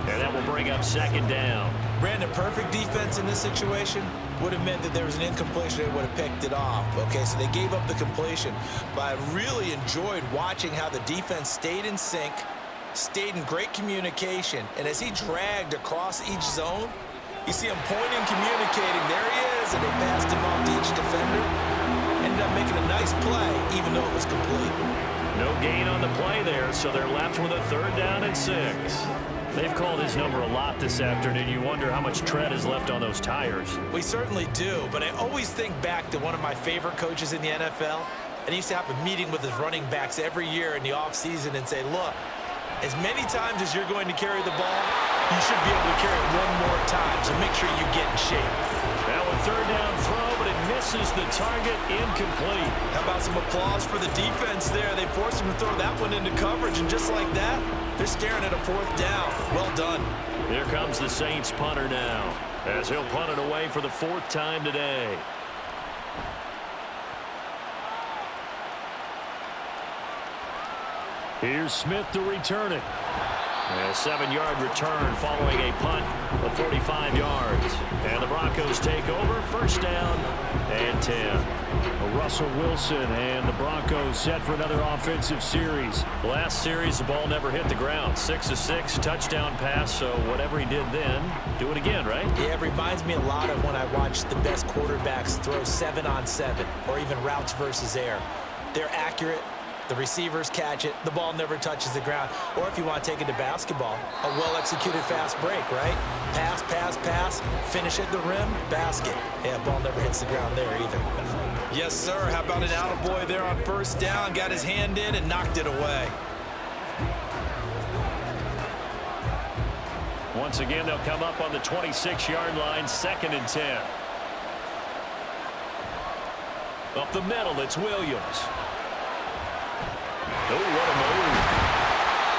And that will bring up second down. Brandon, perfect defense in this situation would have meant that there was an incompletion. They would have picked it off. Okay, so they gave up the completion. But I really enjoyed watching how the defense stayed in sync, stayed in great communication. And as he dragged across each zone, you see him pointing, communicating. There he is, and they passed him off to each defender. Ended up making a nice play, even though it was complete. No gain on the play there, so they're left with a 3rd down and 6. They've called his number a lot this afternoon. You wonder how much tread is left on those tires. We certainly do, but I always think back to one of my favorite coaches in the NFL, and he used to have a meeting with his running backs every year in the offseason and say, look, as many times as you're going to carry the ball, you should be able to carry it one more time, so make sure you get in shape. Now a 3rd down throw, but it misses the target, incomplete. How about some applause for the defense there? They forced him to throw that one into coverage, and just like that, they're staring at a 4th down. Well done. Here comes the Saints punter now, as he'll punt it away for the 4th time today. Here's Smith to return it. And a 7-yard return following a punt of 45 yards. And the Broncos take over, 1st down and 10. Russell Wilson and the Broncos set for another offensive series. Last series, the ball never hit the ground. 6 of 6, touchdown pass, so whatever he did then, do it again, right? Yeah, it reminds me a lot of when I watch the best quarterbacks throw 7-on-7 or even routes versus air. They're accurate. The receivers catch it. The ball never touches the ground. Or if you want to take it to basketball, a well-executed fast break, right? Pass, pass, pass, finish at the rim, basket. Yeah, ball never hits the ground there either. Yes, sir. How about an attaboy there on 1st down? Got his hand in and knocked it away. Once again, they'll come up on the 26-yard line, 2nd and 10. Up the middle, it's Williams. Oh, what a move.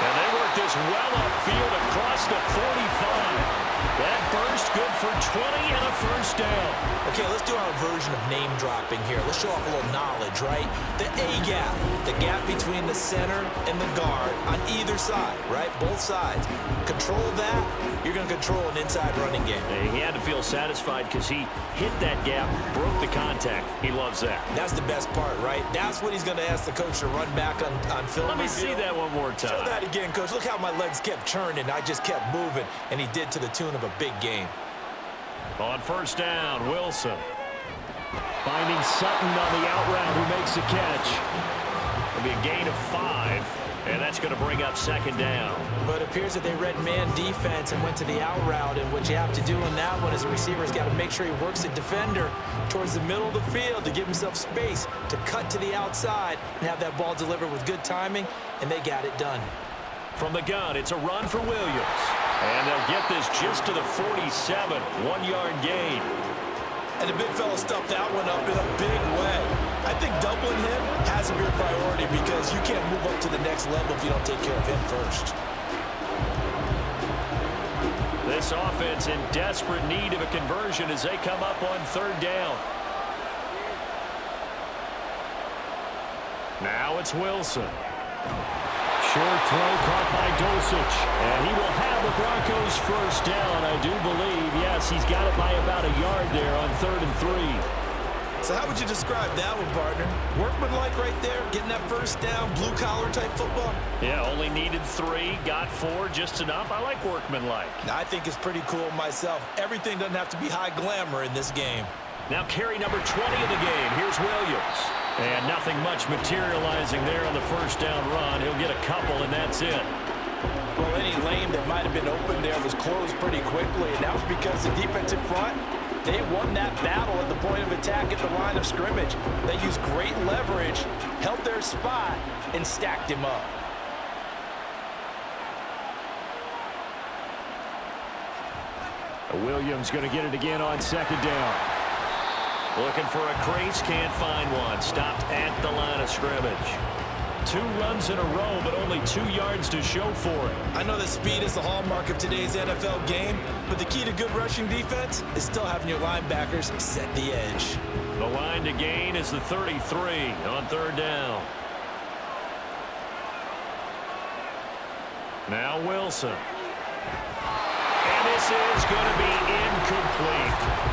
And with this well upfield across the 45. That burst good for 20 and a first down. Okay, let's do our version of name dropping here. Let's show off a little knowledge, right? The A gap, the gap between the center and the guard on either side, right? Both sides. Control that, you're going to control an inside running game. He had to feel satisfied because he hit that gap, broke the contact. He loves that. That's the best part, right? That's what he's going to ask the coach to run back on film. Let me see that one more time. Show that again, coach. Look how my legs kept churning. I just kept moving, and he did to the tune of a big game. On first down, Wilson. Finding Sutton on the out route who makes the catch. It'll be a gain of 5, and that's going to bring up second down. But it appears that they read man defense and went to the out route, and what you have to do in that one as a receiver has got to make sure he works the defender towards the middle of the field to give himself space to cut to the outside and have that ball delivered with good timing, and they got it done. From the gun, it's a run for Williams. And they'll get this just to the 47, 1-yard gain. And the big fella stuffed that one up in a big way. I think doubling him has to be a priority because you can't move up to the next level if you don't take care of him first. This offense in desperate need of a conversion as they come up on third down. Now it's Wilson. Short throw caught by Dulcich. And he will have the Broncos first down, I do believe. Yes, he's got it by about a yard there on 3rd and 3. So how would you describe that one, partner? Workmanlike right there, getting that first down, blue-collar type football? Yeah, only needed 3, got 4, just enough. I like workmanlike. I think it's pretty cool myself. Everything doesn't have to be high glamour in this game. Now carry number 20 of the game. Here's Williams. And nothing much materializing there on the first down run. He'll get a couple, and that's it. Well, any lane that might have been open there was closed pretty quickly, and that was because the defensive front, they won that battle at the point of attack at the line of scrimmage. They used great leverage, held their spot, and stacked him up. Williams going to get it again on second down. Looking for a crease, can't find one. Stopped at the line of scrimmage. 2 runs in a row, but only 2 yards to show for it. I know that speed is the hallmark of today's NFL game, but the key to good rushing defense is still having your linebackers set the edge. The line to gain is the 33 on third down. Now Wilson. And this is going to be incomplete.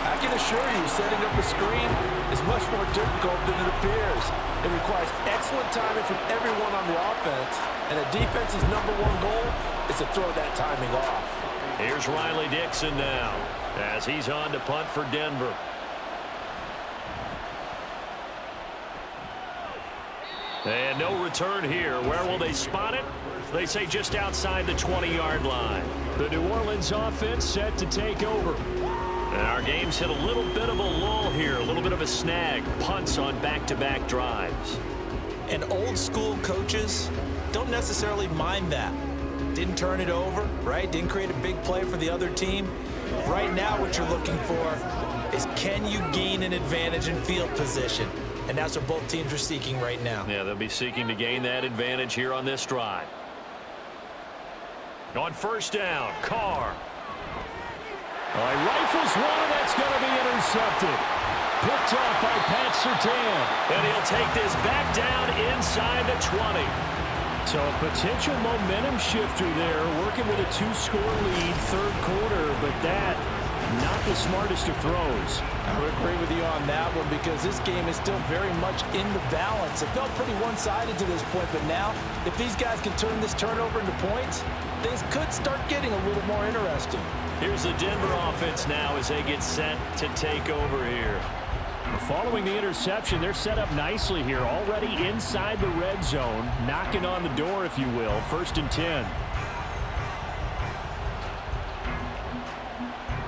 I can assure you, setting up a screen is much more difficult than it appears. It requires excellent timing from everyone on the offense, and a defense's #1 goal is to throw that timing off. Here's Riley Dixon now as he's on to punt for Denver. And no return here. Where will they spot it? They say just outside the 20-yard line. The New Orleans offense set to take over. And our game's hit a little bit of a lull here, a little bit of a snag. Punts on back-to-back drives. And old school coaches don't necessarily mind that. Didn't turn it over, right? Didn't create a big play for the other team. Right now what you're looking for is can you gain an advantage in field position? And that's what both teams are seeking right now. Yeah, they'll be seeking to gain that advantage here on this drive. On first down, Carr. Rifles one, and that's going to be intercepted. Picked off by Pat Surtain. And he'll take this back down inside the 20. So a potential momentum shifter there, working with a 2-score lead, third quarter, but that, not the smartest of throws. I would agree with you on that one because this game is still very much in the balance. It felt pretty one-sided to this point, but now, if these guys can turn this turnover into points, things could start getting a little more interesting. Here's the Denver offense now as they get set to take over here. Following the interception, they're set up nicely here, already inside the red zone, knocking on the door, if you will. 1st and 10.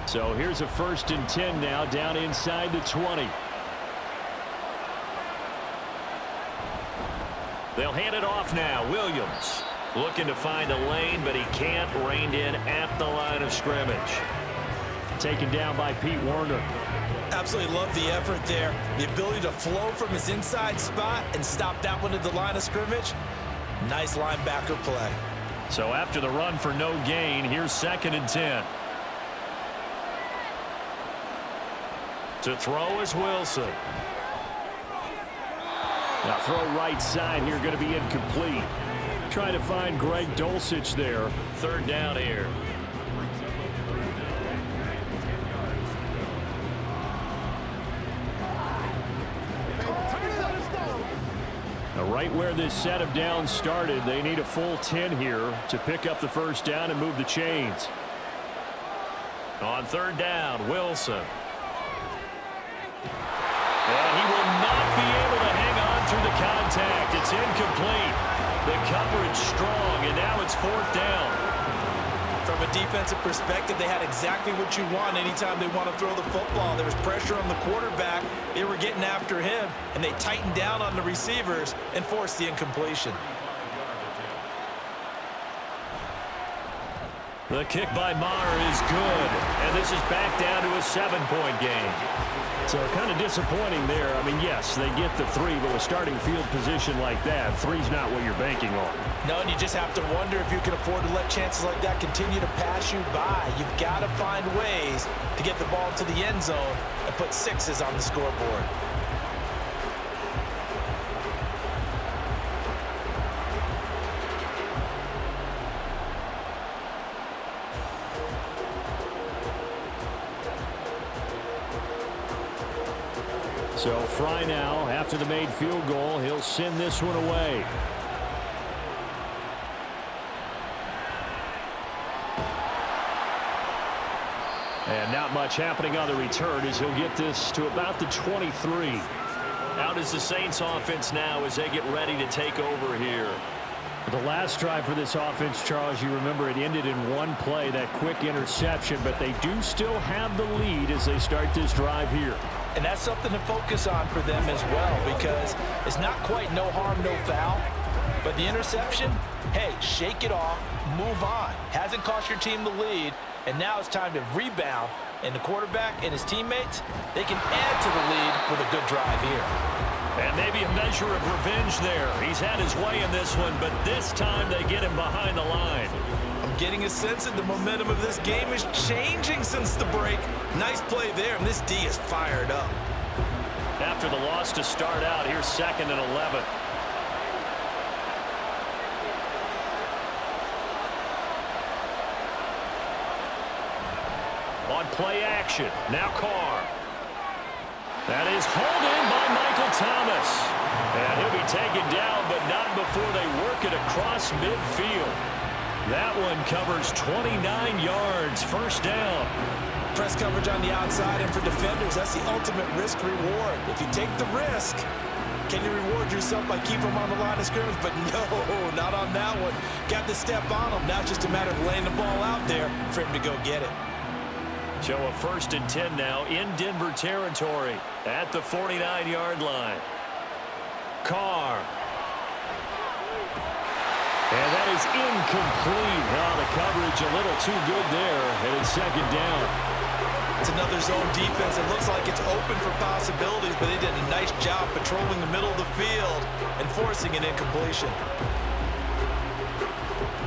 So here's a 1st and 10 now, down inside the 20. They'll hand it off now. Williams looking to find a lane, but he can't. Reined in at the line of scrimmage. Taken down by Pete Werner. Absolutely love the effort there. The ability to flow from his inside spot and stop that one at the line of scrimmage. Nice linebacker play. So after the run for no gain, here's 2nd and 10. To throw is Wilson. Now throw right side here, going to be incomplete. Trying to find Greg Dulcich there. 3rd down here. Now right where this set of downs started, they need a full 10 here to pick up the 1st down and move the chains. On 3rd down, Wilson. And he will not be able to hang on through the contact. It's incomplete. The coverage strong, and now it's 4th down. From a defensive perspective, they had exactly what you want anytime they want to throw the football. There was pressure on the quarterback. They were getting after him, and they tightened down on the receivers and forced the incompletion. The kick by Maher is good, and this is back down to a 7-point game. So kind of disappointing there. I mean, yes, they get the 3, but with starting field position like that, 3's not what you're banking on. No, and you just have to wonder if you can afford to let chances like that continue to pass you by. You've got to find ways to get the ball into the end zone and put 6s on the scoreboard. So Fry now, after the made field goal, he'll send this one away. And not much happening on the return as he'll get this to about the 23. Out is the Saints offense now as they get ready to take over here. The last drive for this offense, Charles, you remember it ended in one play, that quick interception, but they do still have the lead as they start this drive here. And that's something to focus on for them as well, because it's not quite no harm, no foul. But the interception, hey, shake it off, move on. Hasn't cost your team the lead, and now it's time to rebound. And the quarterback and his teammates, they can add to the lead with a good drive here. And maybe a measure of revenge there. He's had his way in this one, but this time they get him behind the line. I'm getting a sense that the momentum of this game is changing since the break. Nice play there, and this D is fired up. After the loss to start out, here's 2nd and 11. On play action, now Carr. That is hauled in by Michael Thomas. And he'll be taken down, but not before they work it across midfield. That one covers 29 yards, 1st down. Press coverage on the outside, and for defenders, that's the ultimate risk-reward. If you take the risk, can you reward yourself by keeping them on the line of scrimmage? But no, not on that one. Got to step on them. Now it's just a matter of laying the ball out there for him to go get it. So a 1st and 10 now in Denver territory at the 49-yard line. Carr. And that is incomplete. Now the coverage a little too good there, and it's 2nd down. It's another zone defense. It looks like it's open for possibilities, but they did a nice job patrolling the middle of the field and forcing an incompletion.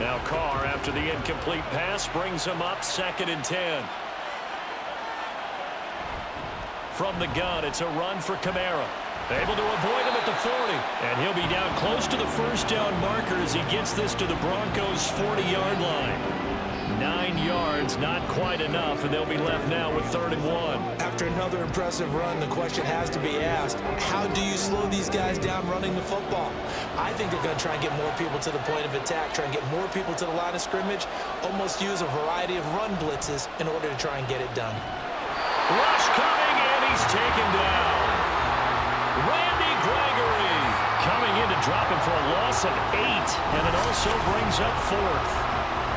Now Carr, after the incomplete pass, brings him up 2nd and 10. From the gun, it's a run for Kamara. Able to avoid him at the 40. And he'll be down close to the 1st down marker as he gets this to the Broncos' 40-yard line. 9 yards, not quite enough, and they'll be left now with 3rd and 1. After another impressive run, the question has to be asked, how do you slow these guys down running the football? I think they're going to try and get more people to the point of attack, try and get more people to the line of scrimmage, almost use a variety of run blitzes in order to try and get it done. Rush coming, and he's taken down. Randy Gregory coming in to drop him for a loss of 8, and it also brings up 4th.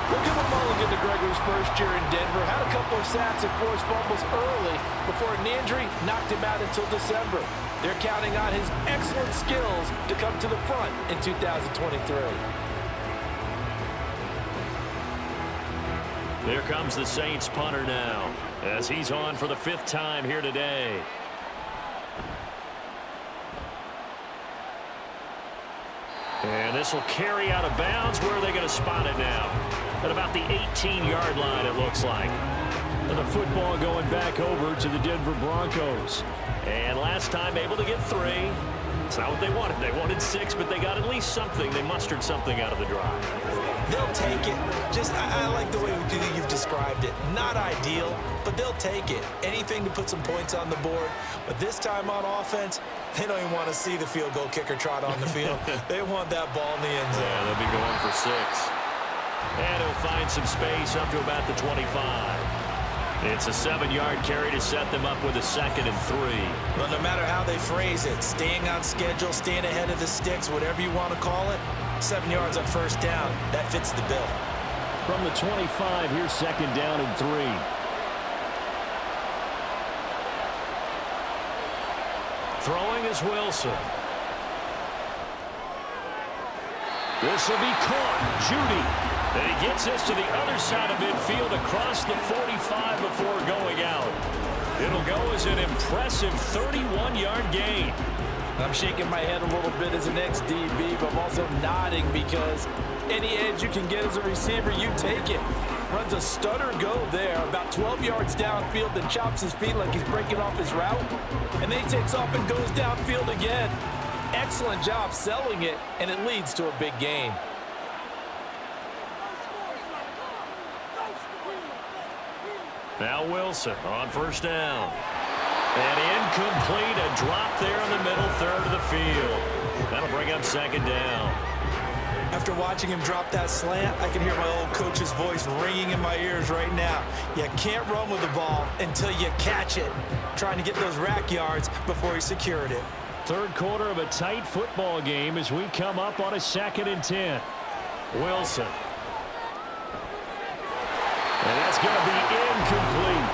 We'll give a mulligan to Gregory's first year in Denver. Had a couple of sacks and forced fumbles early before a knee injury knocked him out until December. They're counting on his excellent skills to come to the front in 2023. There comes the Saints punter now, as he's on for the 5th time here today. And this will carry out of bounds. Where are they going to spot it now? At about the 18-yard line, it looks like. And the football going back over to the Denver Broncos. And last time able to get 3. It's not what they wanted. They wanted 6, but they got at least something. They mustered something out of the drive. They'll take it. I like the way you've described it. Not ideal, but they'll take it. Anything to put some points on the board. But this time on offense, they don't even want to see the field goal kicker trot on the field. They want that ball in the end zone. Yeah, they'll be going for 6. And he'll find some space up to about the 25. It's a 7-yard carry to set them up with a 2nd and 3. Well, no matter how they phrase it, staying on schedule, staying ahead of the sticks, whatever you want to call it, 7 yards on first down, that fits the bill. From the 25, here's 2nd down and 3. Throwing is Wilson. This will be caught. Judy. And he gets this to the other side of midfield across the 45 before going out. It'll go as an impressive 31-yard gain. I'm shaking my head a little bit as an ex-DB, but I'm also nodding because any edge you can get as a receiver, you take it. Runs a stutter go there, about 12 yards downfield, then chops his feet like he's breaking off his route. And then he takes off and goes downfield again. Excellent job selling it, and it leads to a big gain. Now Wilson on first down. And incomplete, a drop there in the middle third of the field. That'll bring up 2nd down. After watching him drop that slant, I can hear my old coach's voice ringing in my ears right now. You can't run with the ball until you catch it. Trying to get those rack yards before he secured it. Third quarter of a tight football game as we come up on a 2nd and 10. Wilson. And that's going to be incomplete.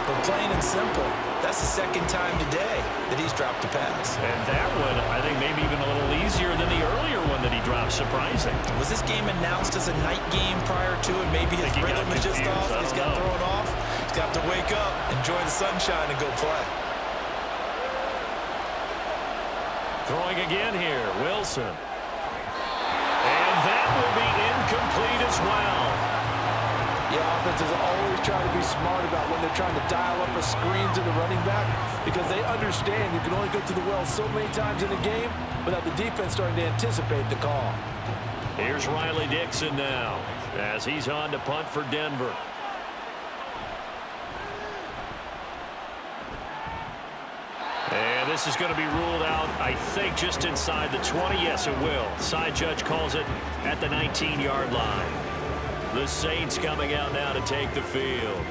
But plain and simple, that's the 2nd time today that he's dropped a pass. And that one, I think, maybe even a little easier than the earlier one that he dropped. Surprising. Was this game announced as a night game prior to it? Maybe his rhythm is just off. He's got thrown off. He's got to wake up, enjoy the sunshine, and go play. Throwing again here, Wilson. And that will be incomplete as well. Yeah, offenses always try to be smart about when they're trying to dial up a screen to the running back because they understand you can only go to the well so many times in a game without the defense starting to anticipate the call. Here's Riley Dixon now as he's on to punt for Denver. And this is going to be ruled out, I think, just inside the 20. Yes, it will. Side judge calls it at the 19-yard line. The Saints coming out now to take the field.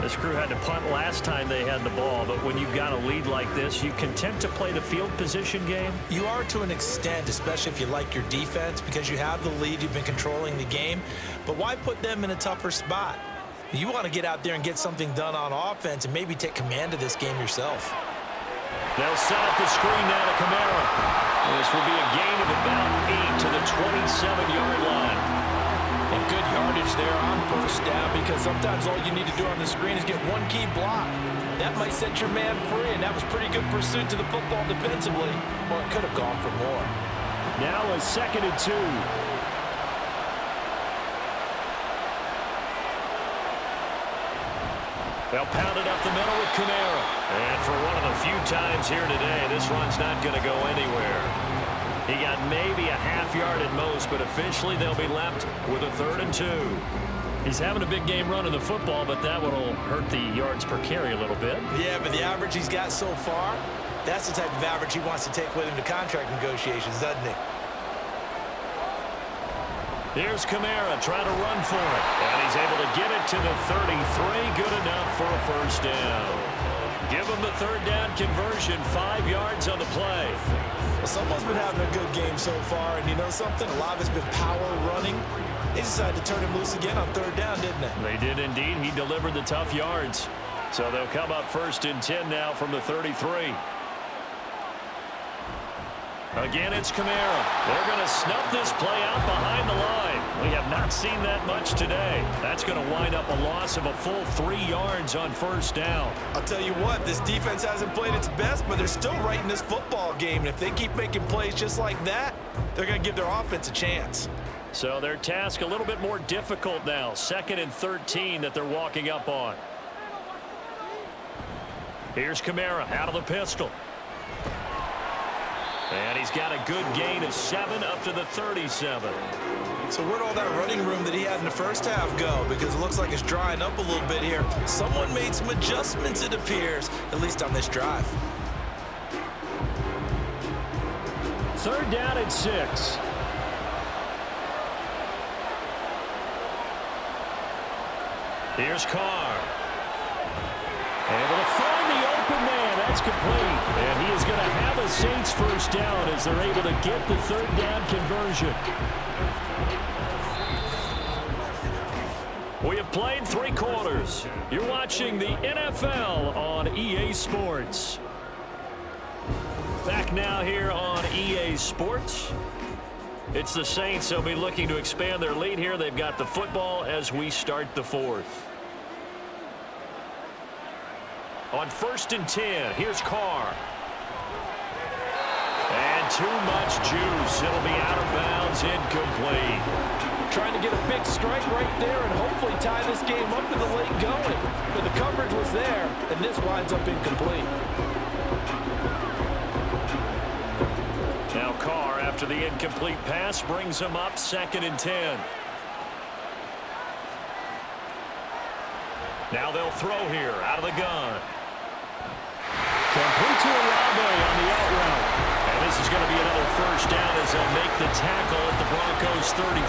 This crew had to punt last time they had the ball, but when you've got a lead like this, you content to play the field position game? You are to an extent, especially if you like your defense, because you have the lead, you've been controlling the game. But why put them in a tougher spot? You want to get out there and get something done on offense and maybe take command of this game yourself. They'll set up the screen now to Kamara. This will be a gain of about 8 to the 27-yard line. And good yardage there on first down because sometimes all you need to do on the screen is get one key block. That might set your man free, and that was pretty good pursuit to the football defensively, or it could have gone for more. Now a 2nd and 2. They'll pound it up the middle with Kamara. And for one of the few times here today, this run's not going to go anywhere. He got maybe a half yard at most, but officially they'll be left with a 3rd and 2. He's having a big game running the football, but that one will hurt the yards per carry a little bit. Yeah, but the average he's got so far, that's the type of average he wants to take with him to contract negotiations, doesn't he? Here's Kamara trying to run for it. And he's able to get it to the 33. Good enough for a first down. Give him the 3rd down conversion. 5 yards on the play. Well, someone's been having a good game so far, and you know something? A lot of it's been power running. They decided to turn him loose again on 3rd down, didn't they? They did indeed. He delivered the tough yards. So they'll come up 1st and 10 now from the 33. Again, it's Kamara. They're going to snuff this play out behind the line. We have not seen that much today. That's going to wind up a loss of a full 3 yards on first down. I'll tell you what, this defense hasn't played its best, but they're still right in this football game. And if they keep making plays just like that, they're going to give their offense a chance. So their task a little bit more difficult now. 2nd and 13 that they're walking up on. Here's Kamara out of the pistol. And he's got a good gain of 7 up to the 37. So where'd all that running room that he had in the first half go? Because it looks like it's drying up a little bit here. Someone made some adjustments, it appears, at least on this drive. 3rd down and 6. Here's Carr. Able to find the open man. That's complete. And he is going to have a Saints first down as they're able to get the 3rd down conversion. We have played 3 quarters. You're watching the NFL on EA Sports. Back now here on EA Sports. It's the Saints. They'll be looking to expand their lead here. They've got the football as we start the 4th. On 1st and 10, here's Carr. And too much juice. It'll be out of bounds, incomplete. Trying to get a big strike right there and hopefully tie this game up in the late going. But the coverage was there, and this winds up incomplete. Now Carr, after the incomplete pass, brings him up 2nd and 10. Now they'll throw here out of the gun. Complete to Olave on the out route. And this is going to be another first down as they'll make the tackle at the Broncos 33.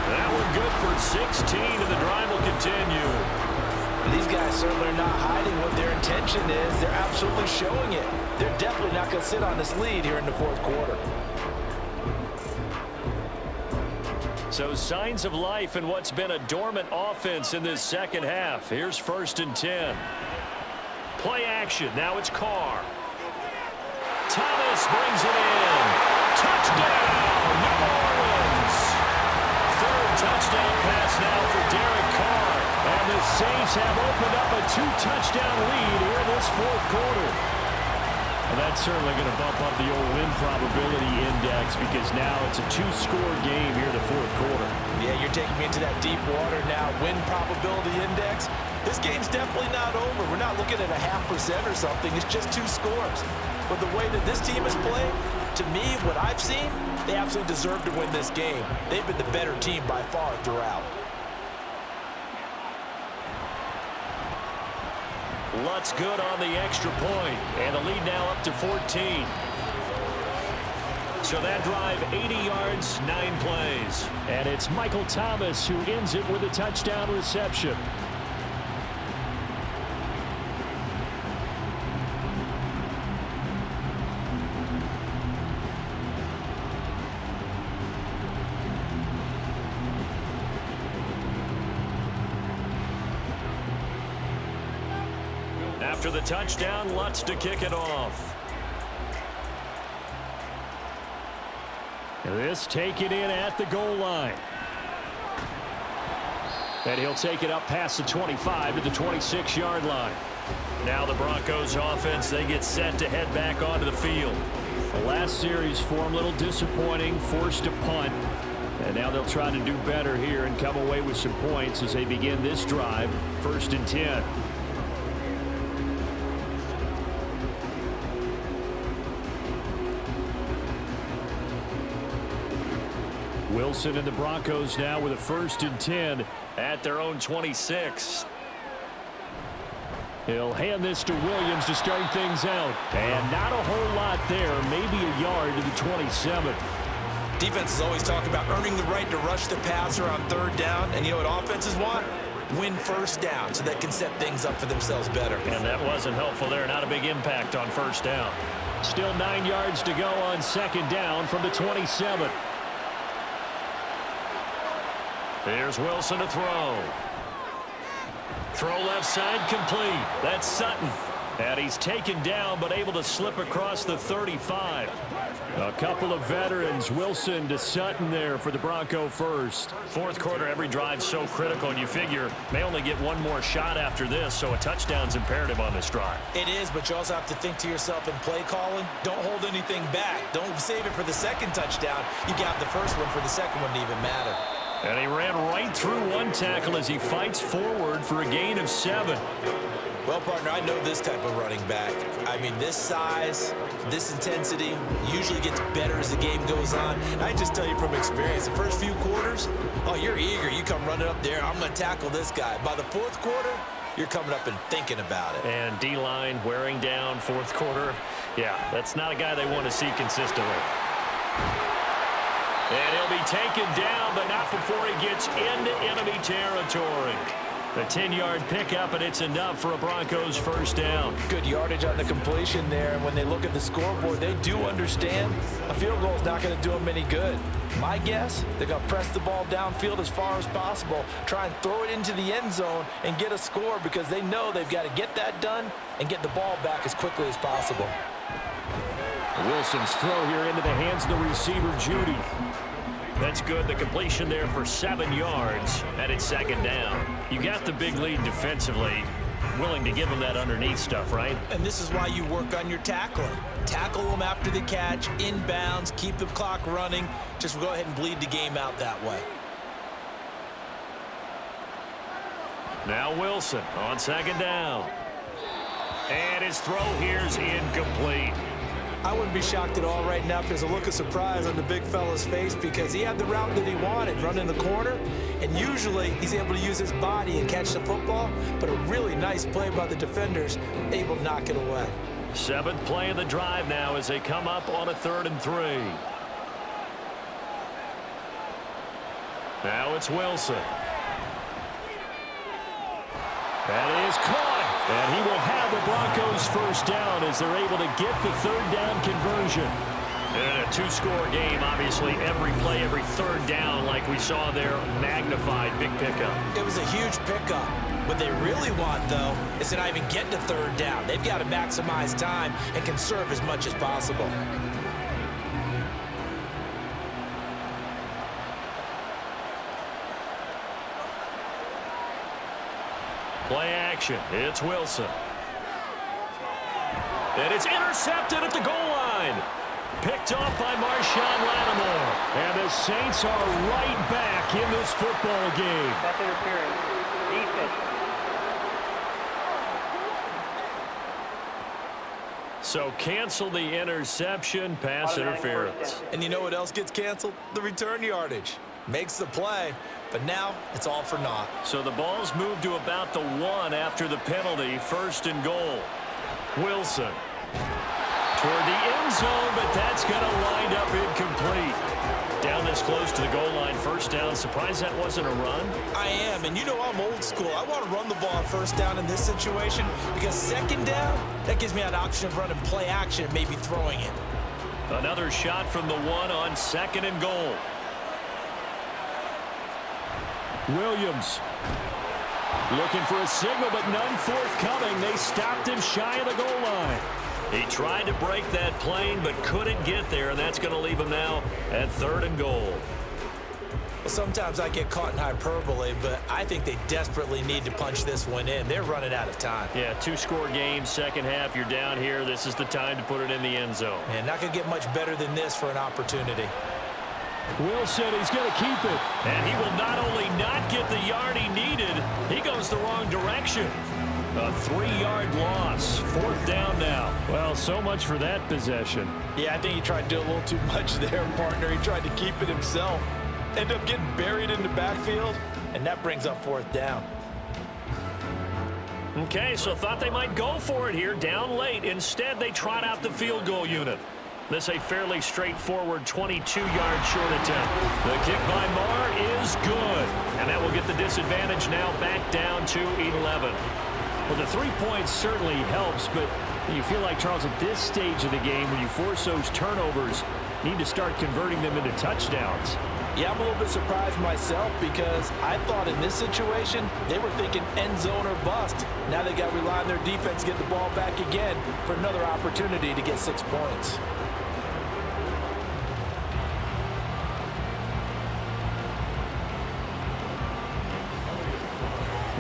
That one good for 16, and the drive will continue. These guys certainly are not hiding what their intention is. They're absolutely showing it. They're definitely not going to sit on this lead here in the 4th quarter. So signs of life in what's been a dormant offense in this 2nd half. Here's 1st and 10. Play action. Now it's Carr. Thomas brings it in. Touchdown, New Orleans. 3rd touchdown pass now for Derek Carr. And the Saints have opened up a 2-touchdown lead here in this 4th quarter. And that's certainly going to bump up the old win probability index because now it's a 2-score game here in the 4th quarter. Yeah, you're taking me into that deep water now. Win probability index. This game's definitely not over. We're not looking at a 0.5% or something. It's just 2 scores. But the way that this team has played, to me, what I've seen, they absolutely deserve to win this game. They've been the better team by far throughout. Lutz good on the extra point, and the lead now up to 14. So that drive, 80 yards, 9 plays. And it's Michael Thomas who ends it with a touchdown reception. After the touchdown, Lutz to kick it off. This taken in at the goal line. And he'll take it up past the 25 to the 26-yard line. Now the Broncos offense, they get set to head back onto the field. The last series for them, a little disappointing, forced a punt. And now they'll try to do better here and come away with some points as they begin this drive, 1st and 10. Wilson and the Broncos now with a 1st and 10 at their own 26. He'll hand this to Williams to start things out. And not a whole lot there, maybe a yard to the 27. Defenses always talk about earning the right to rush the passer on 3rd down. And you know what offenses want? Win 1st down so they can set things up for themselves better. And that wasn't helpful there. Not a big impact on 1st down. Still 9 yards to go on 2nd down from the 27. Here's Wilson to throw. Throw left side complete. That's Sutton. And he's taken down, but able to slip across the 35. A couple of veterans, Wilson to Sutton there for the Bronco first. Fourth quarter, every drive so critical, and you figure may only get one more shot after this, so a touchdown's imperative on this drive. It is, but you also have to think to yourself in play calling, don't hold anything back. Don't save it for the second touchdown. You got the first one for the second one to even matter. And he ran right through one tackle as he fights forward for a gain of 7. Well, partner, I know this type of running back. I mean, this size, this intensity usually gets better as the game goes on. And I just tell you from experience, the first few quarters, oh, you're eager. You come running up there, I'm going to tackle this guy. By the fourth quarter, you're coming up and thinking about it. And D-line wearing down fourth quarter. Yeah, that's not a guy they want to see consistently. And he'll be taken down, but not before he gets into enemy territory. A 10-yard pickup, and it's enough for a Broncos first down. Good yardage on the completion there, and when they look at the scoreboard, they do understand a field goal is not going to do them any good. My guess, they're going to press the ball downfield as far as possible, try and throw it into the end zone and get a score because they know they've got to get that done and get the ball back as quickly as possible. Wilson's throw here into the hands of the receiver, Judy. That's good. The completion there for 7 yards, and it's second down. You got the big lead defensively. Willing to give them that underneath stuff, right? And this is why you work on your tackling. Tackle them after the catch, inbounds, keep the clock running. Just go ahead and bleed the game out that way. Now Wilson on second down. And his throw here's incomplete. I wouldn't be shocked at all right now if there's a look of surprise on the big fella's face because he had the route that he wanted, running the corner, and usually he's able to use his body and catch the football, but a really nice play by the defenders, able to knock it away. 7th play of the drive now as they come up on a 3rd and 3. Now it's Wilson. That is caught. And he will have the Broncos first down as they're able to get the 3rd down conversion. And a 2-score game, obviously, every play, every 3rd down, like we saw there, magnified, big pickup. It was a huge pickup. What they really want, though, is to not even get to 3rd down. They've got to maximize time and conserve as much as possible. Play action. It's Wilson. And it's intercepted at the goal line. Picked off by Marshawn Lattimore. And the Saints are right back in this football game. Pass interference. Defense. So cancel the interception, pass interference. And you know what else gets canceled? The return yardage. Makes the play, but now it's all for naught. So the ball's moved to about the 1 after the penalty, 1st and goal. Wilson toward the end zone, but that's going to wind up incomplete. Down this close to the goal line, first down. Surprised that wasn't a run? I am, and you know I'm old school. I want to run the ball on first down in this situation because second down, that gives me an option of running play action and maybe throwing it. Another shot from the 1 on 2nd and goal. Williams looking for a signal, but none forthcoming. They stopped him shy of the goal line. He tried to break that plane, but couldn't get there, and that's going to leave him now at 3rd and goal. Well, sometimes I get caught in hyperbole, but I think they desperately need to punch this one in. They're running out of time. Yeah, 2-score game, second half. You're down here. This is the time to put it in the end zone. Man, not going to get much better than this for an opportunity. Wilson, he's going to keep it. And he will not only not get the yard he needed, he goes the wrong direction. A 3-yard loss. 4th down now. Well, so much for that possession. Yeah, I think he tried to do a little too much there, partner. He tried to keep it himself. Ended up getting buried in the backfield, and that brings up 4th down. Okay, so thought they might go for it here, down late. Instead, they trot out the field goal unit. This a fairly straightforward 22-yard short attempt. The kick by Marr is good. And that will get the disadvantage now back down to 11. Well, the 3 points certainly helps, but you feel like, Charles, at this stage of the game, when you force those turnovers, you need to start converting them into touchdowns. Yeah, I'm a little bit surprised myself because I thought in this situation, they were thinking end zone or bust. Now they got to rely on their defense to get the ball back again for another opportunity to get 6 points.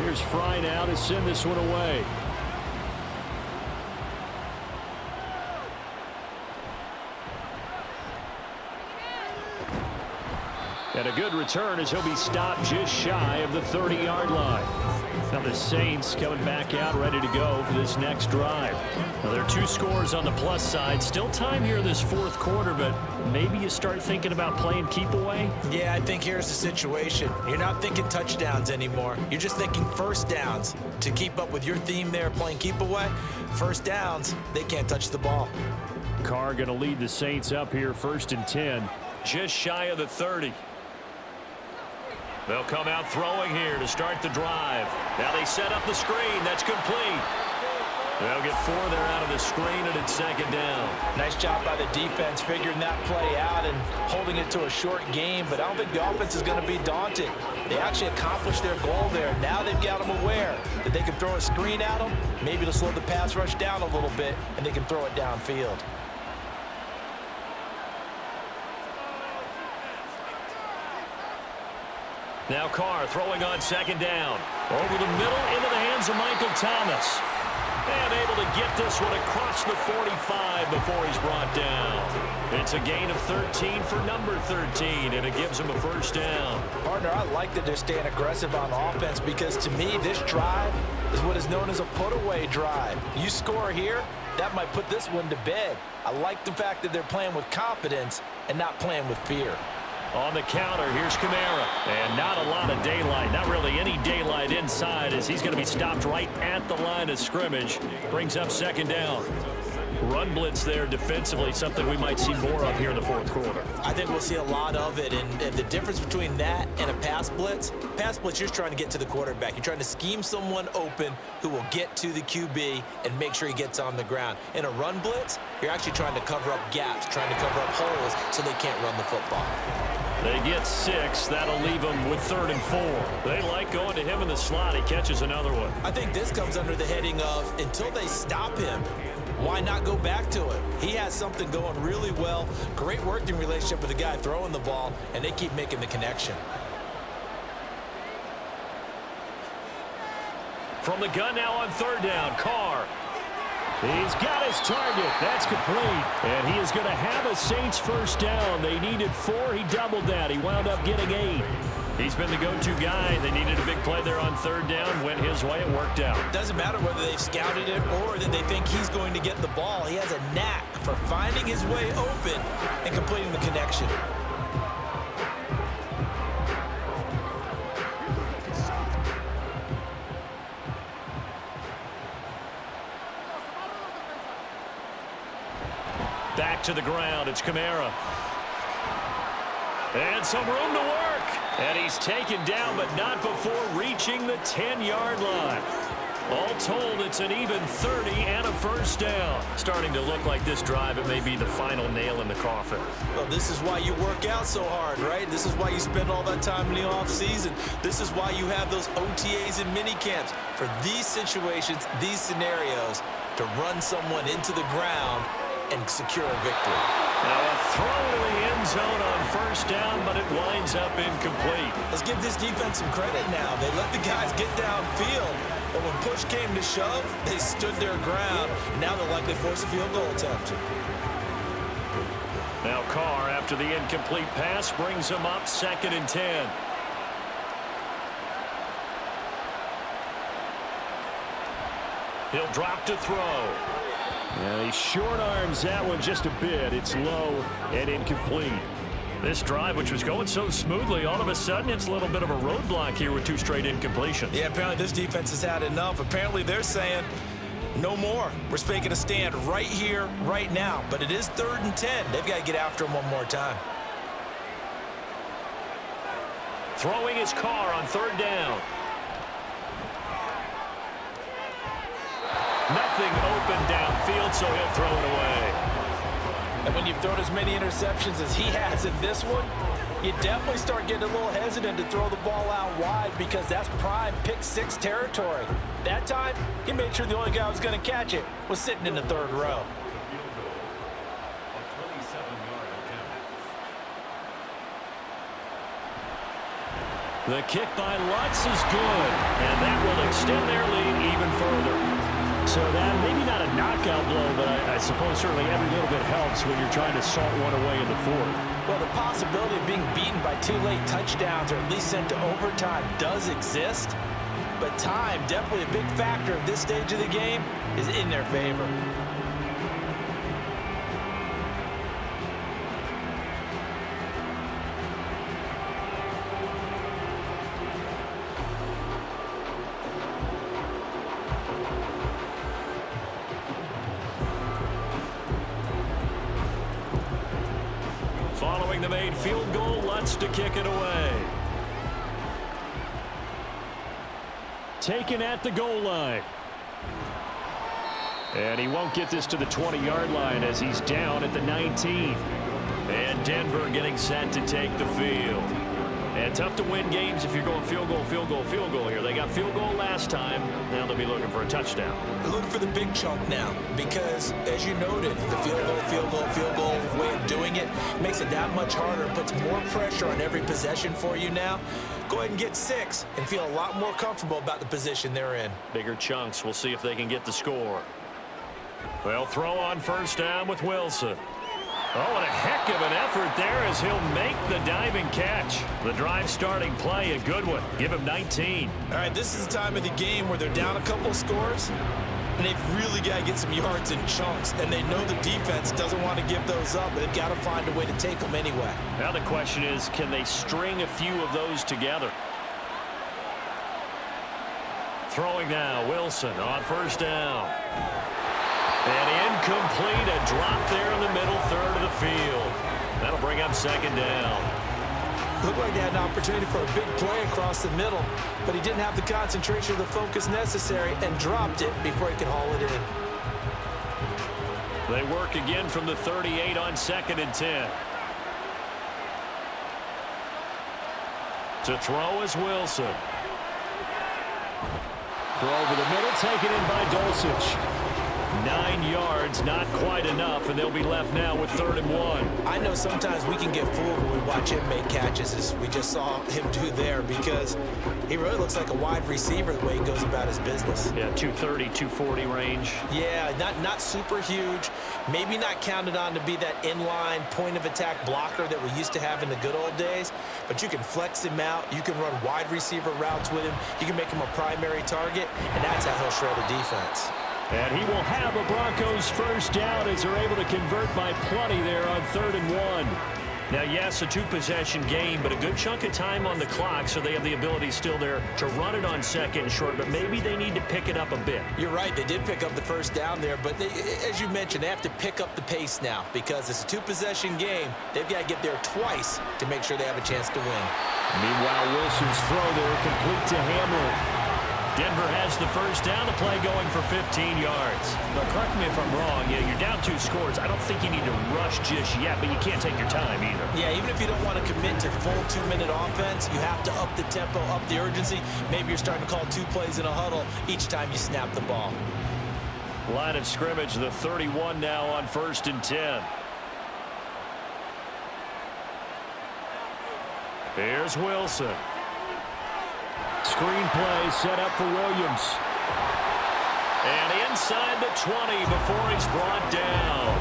Here's Fry now to send this one away. And a good return as he'll be stopped just shy of the 30-yard line. Now the Saints coming back out ready to go for this next drive. Now there are 2 scores on the plus side. Still time here this 4th quarter, but maybe you start thinking about playing keep away? Yeah, I think here's the situation. You're not thinking touchdowns anymore. You're just thinking first downs. To keep up with your theme there, playing keep away, first downs, they can't touch the ball. Carr going to lead the Saints up here 1st and 10. Just shy of the 30. They'll come out throwing here to start the drive. Now they set up the screen. That's complete. They'll get 4 there out of the screen, and it's 2nd down. Nice job by the defense figuring that play out and holding it to a short game, but I don't think the offense is going to be daunted. They actually accomplished their goal there. Now they've got them aware that they can throw a screen at them, maybe to slow the pass rush down a little bit, and they can throw it downfield. Now Carr throwing on 2nd down. Over the middle into the hands of Michael Thomas. And able to get this one across the 45 before he's brought down. It's a gain of 13 for number 13, and it gives him a 1st down. Partner, I like that they're staying aggressive on offense because to me, this drive is what is known as a put-away drive. You score here, that might put this one to bed. I like the fact that they're playing with confidence and not playing with fear. On the counter, here's Kamara. And not a lot of daylight. Not really any daylight inside as he's going to be stopped right at the line of scrimmage. Brings up 2nd down. Run blitz there defensively, something we might see more of here in the 4th quarter. I think we'll see a lot of it, and the difference between that and a pass blitz, you're just trying to get to the quarterback. You're trying to scheme someone open who will get to the QB and make sure he gets on the ground. In a run blitz, you're actually trying to cover up gaps, trying to cover up holes so they can't run the football. They get 6. That'll leave them with 3rd and 4. They like going to him in the slot. He catches another one. I think this comes under the heading of until they stop him, why not go back to him? He has something going really well. Great working relationship with the guy throwing the ball, and they keep making the connection. From the gun now on 3rd down, Carr. He's got his target. That's complete. And he is going to have a Saints 1st down. They needed 4. He doubled that. He wound up getting 8. He's been the go-to guy. They needed a big play there on 3rd down. Went his way. It worked out. Doesn't matter whether they've scouted it or that they think he's going to get the ball. He has a knack for finding his way open and completing the connection. Back to the ground. It's Kamara. And some room to work. And he's taken down, but not before reaching the 10-yard line. All told, it's an even 30 and a 1st down. Starting to look like this drive, it may be the final nail in the coffin. Well, this is why you work out so hard, right? This is why you spend all that time in the offseason. This is why you have those OTAs and mini camps. For these situations, these scenarios, to run someone into the ground and secure a victory. Now a throw to the end zone on 1st down, but it winds up incomplete. Let's give this defense some credit now. They let the guys get downfield, but when push came to shove, they stood their ground. Now they'll likely force a field goal attempt. Now Carr, after the incomplete pass, brings him up 2nd and 10. He'll drop to throw. And he short arms that one just a bit. It's low and incomplete. This drive, which was going so smoothly, all of a sudden it's a little bit of a roadblock here with 2 straight incompletions. Yeah, apparently this defense has had enough. Apparently they're saying, no more. We're making a stand right here, right now. But it is 3rd and 10. They've got to get after him one more time. Throwing his Carr on 3rd down. Nothing open downfield, so he'll throw it away. And when you've thrown as many interceptions as he has in this one, You definitely start getting a little hesitant to throw the ball out wide because that's prime pick six territory. That time, he made sure the only guy who was going to catch it was sitting in the third row. The kick by Lutz is good, and that will extend their lead even further. So that maybe not a knockout blow, but I suppose certainly every little bit helps when you're trying to salt one away in the fourth. Well, the possibility of being beaten by 2 late touchdowns or at least sent to overtime does exist, but time, definitely a big factor at this stage of the game, is in their favor. Following the made field goal, Lutz to kick it away. Taken at the goal line. And he won't get this to the 20-yard line as he's down at the 19. And Denver getting set to take the field. And tough to win games if you're going field goal, field goal, field goal here. They got field goal last time. Now they'll be looking for a touchdown. They're looking for the big chunk now because, as you noted, the field goal way of doing it makes it that much harder and puts more pressure on every possession for you now. Go ahead and get 6 and feel a lot more comfortable about the position they're in. Bigger chunks. We'll see if they can get the score. They'll throw on first down with Wilson. Oh, and a heck of an effort there as he'll make the diving catch. The drive starting play, a good one. Give him 19. All right, this is the time of the game where they're down a couple of scores, and they've really got to get some yards in chunks, and they know the defense doesn't want to give those up, but they've got to find a way to take them anyway. Now the question is, can they string a few of those together? Throwing now, Wilson on first down. And incomplete, a drop there in the middle third of the field. That'll bring up second down. Looked like he had an opportunity for a big play across the middle, but he didn't have the concentration or the focus necessary and dropped it before he could haul it in. They work again from the 38 on second and 10. To throw is Wilson. Throw over the middle, taken in by Dulcich. 9 yards, not quite enough, and they'll be left now with 3rd and 1. I know sometimes we can get fooled when we watch him make catches, as we just saw him do there, because he really looks like a wide receiver the way he goes about his business. Yeah, 230, 240 range. Yeah, not super huge. Maybe not counted on to be that inline point-of-attack blocker that we used to have in the good old days, but you can flex him out. You can run wide receiver routes with him. You can make him a primary target, and that's how he'll shred a defense. And he will have a Broncos first down as they're able to convert by plenty there on 3rd and 1. Now, yes, a 2-possession game, but a good chunk of time on the clock, so they have the ability still there to run it on second and short, but maybe they need to pick it up a bit. You're right. They did pick up the first down there, but they, as you mentioned, they have to pick up the pace now because it's a 2-possession game. They've got to get there twice to make sure they have a chance to win. Meanwhile, Wilson's throw there complete to Hamler. Denver has the first down, the play going for 15 yards. But correct me if I'm wrong, yeah, you're down 2 scores. I don't think you need to rush just yet, but you can't take your time either. Yeah, even if you don't want to commit to full 2-minute offense, you have to up the tempo, up the urgency. Maybe you're starting to call 2 plays in a huddle each time you snap the ball. Line of scrimmage, the 31 now on 1st and 10. Here's Wilson. Screen play set up for Williams. And inside the 20 before he's brought down.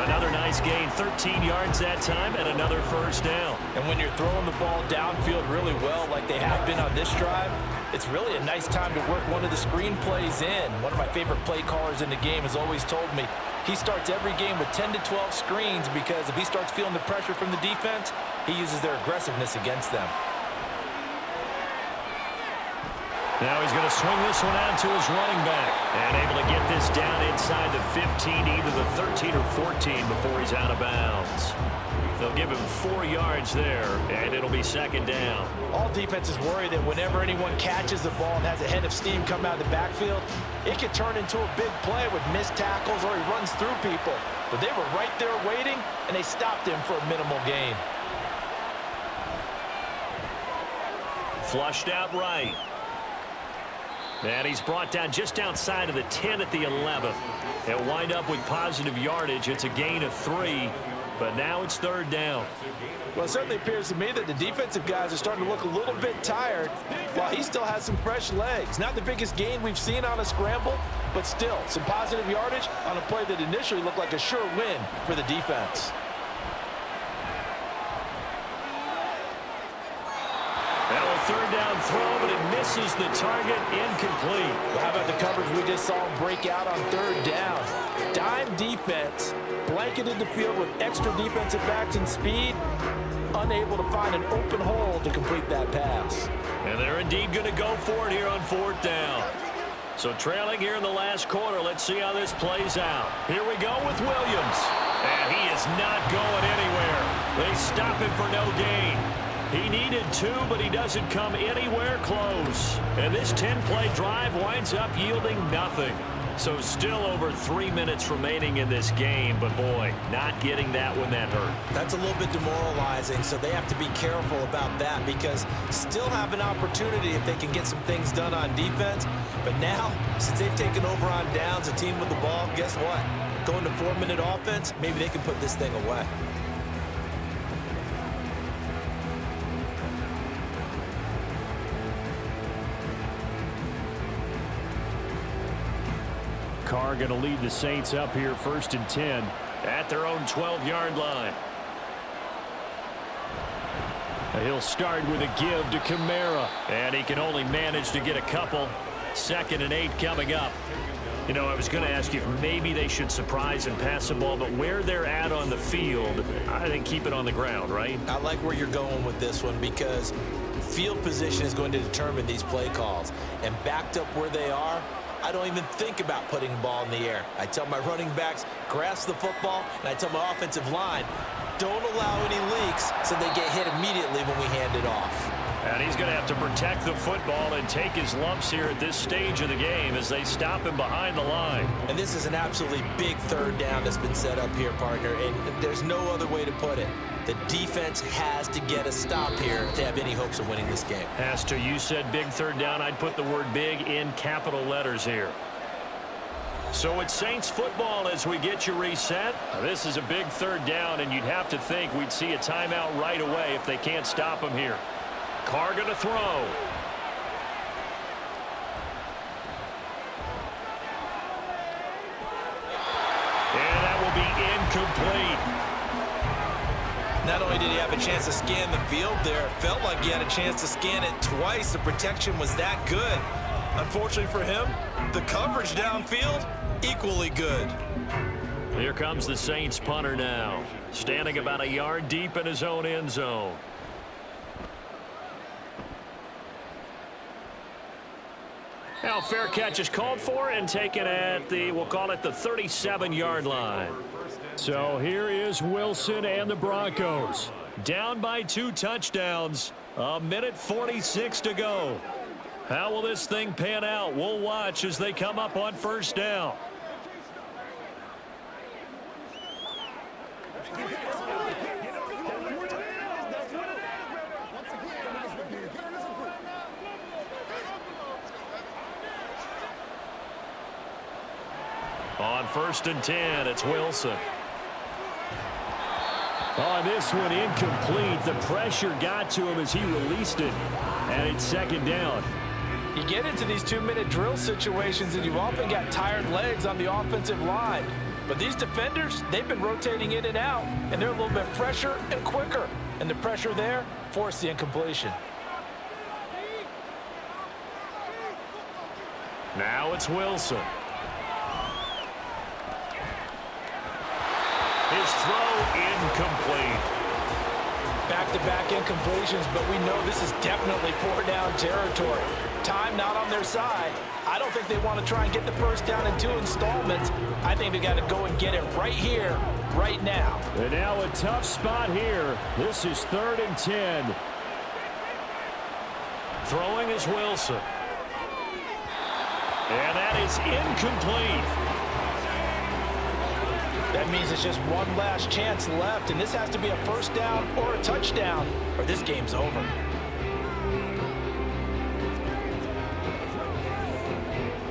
Another nice gain, 13 yards that time, and another first down. And when you're throwing the ball downfield really well like they have been on this drive, it's really a nice time to work one of the screen plays in. One of my favorite play callers in the game has always told me he starts every game with 10 to 12 screens because if he starts feeling the pressure from the defense, he uses their aggressiveness against them. Now he's going to swing this one out to his running back. And able to get this down inside the 15, either the 13 or 14 before he's out of bounds. They'll give him 4 yards there, and it'll be 2nd down. All defenses worry that whenever anyone catches the ball and has a head of steam come out of the backfield, it could turn into a big play with missed tackles or he runs through people. But they were right there waiting, and they stopped him for a minimal gain. Flushed out right. And he's brought down just outside of the 10 at the 11. They'll wind up with positive yardage. It's a gain of 3, but now it's 3rd down. Well, it certainly appears to me that the defensive guys are starting to look a little bit tired while he still has some fresh legs. Not the biggest gain we've seen on a scramble, but still some positive yardage on a play that initially looked like a sure win for the defense. Now a 3rd down throw, but it misses the target, incomplete. Well, how about the coverage we just saw him break out on 3rd down? Dime defense, blanketed the field with extra defensive backs and speed, unable to find an open hole to complete that pass. And they're indeed going to go for it here on 4th down. So trailing here in the last quarter, let's see how this plays out. Here we go with Williams. And he is not going anywhere. They stop him for no gain. He needed 2, but he doesn't come anywhere close. And this 10-play drive winds up yielding nothing. So still over 3 minutes remaining in this game, but boy, not getting that when that hurt. That's a little bit demoralizing, so they have to be careful about that because still have an opportunity if they can get some things done on defense. But now, since they've taken over on downs, a team with the ball, guess what? Going to 4-minute offense, maybe they can put this thing away. Carr going to lead the Saints up here 1st and 10 at their own 12-yard line. He'll start with a give to Kamara, and he can only manage to get a couple. 2nd and 8 coming up. You know, I was going to ask you if maybe they should surprise and pass the ball, but where they're at on the field, I think keep it on the ground, right? I like where you're going with this one because field position is going to determine these play calls. And backed up where they are, I don't even think about putting the ball in the air. I tell my running backs, grasp the football, and I tell my offensive line, don't allow any leaks so they get hit immediately when we hand it off. And he's going to have to protect the football and take his lumps here at this stage of the game as they stop him behind the line. And this is an absolutely big 3rd down that's been set up here, partner, and there's no other way to put it. The defense has to get a stop here to have any hopes of winning this game. Has to. You said big 3rd down. I'd put the word big in capital letters here. So it's Saints football as we get you reset. This is a big 3rd down, and you'd have to think we'd see a timeout right away if they can't stop him here. Carr going to throw. And that will be incomplete. Not only did he have a chance to scan the field there, it felt like he had a chance to scan it twice. The protection was that good. Unfortunately for him, the coverage downfield, equally good. Here comes the Saints punter now, standing about a yard deep in his own end zone. Now fair catch is called for and taken at the, we'll call it the 37-yard line. So here is Wilson and the Broncos. Down by 2 touchdowns. 1:46 to go. How will this thing pan out? We'll watch as they come up on 1st down. On 1st and 10, it's Wilson. On this one, incomplete. The pressure got to him as he released it, and it's 2nd down. You get into these 2-minute drill situations, and you've often got tired legs on the offensive line. But these defenders, they've been rotating in and out, and they're a little bit fresher and quicker. And the pressure there forced the incompletion. Now it's Wilson. His throw incomplete. Back-to-back incompletions, but we know this is definitely 4-down territory. Time not on their side. I don't think they want to try and get the 1st down in 2 installments. I think they got to go and get it right here, right now. And now a tough spot here. This is 3rd and 10. Throwing is Wilson. And that is incomplete. That means it's just one last chance left, and this has to be a 1st down or a touchdown, or this game's over.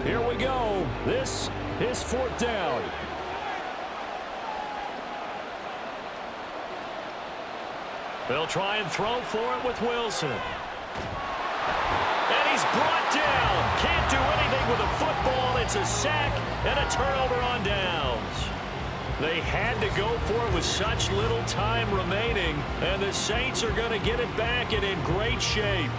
Here we go. This is 4th down. They'll try and throw for it with Wilson. And he's brought down. Can't do anything with a football. It's a sack and a turnover on downs. They had to go for it with such little time remaining, and the Saints are going to get it back and in great shape.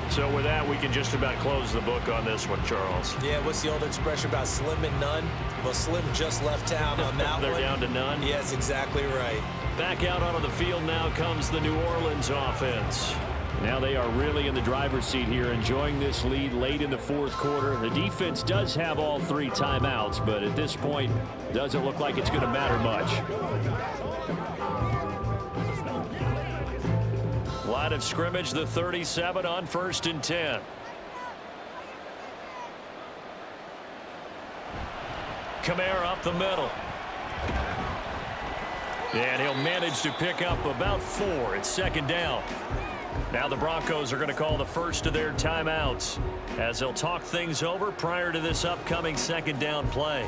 So with that, we can just about close the book on this one, Charles. Yeah, what's the old expression about slim and none? Well, Slim just left town on that They're one. down to none? Yes, exactly right. Back out onto the field now comes the New Orleans offense. Now they are really in the driver's seat here, enjoying this lead late in the 4th quarter. The defense does have all 3 timeouts, but at this point, doesn't look like it's going to matter much. Line of scrimmage, the 37 on 1st and 10. Kamara up the middle. And he'll manage to pick up about 4. It's 2nd down. Now the Broncos are going to call the first of their timeouts as they'll talk things over prior to this upcoming 2nd down play.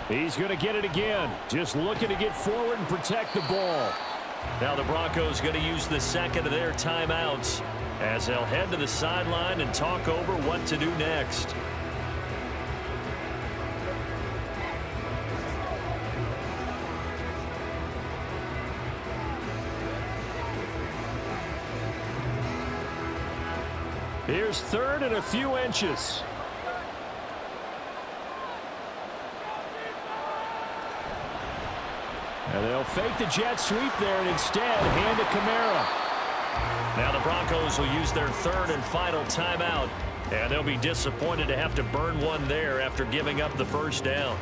He's going to get it again. Just looking to get forward and protect the ball. Now the Broncos going to use the 2nd of their timeouts as they'll head to the sideline and talk over what to do next. Here's 3rd and a few inches. And they'll fake the jet sweep there and instead hand to Kamara. Now the Broncos will use their 3rd and final timeout. And they'll be disappointed to have to burn one there after giving up the 1st down.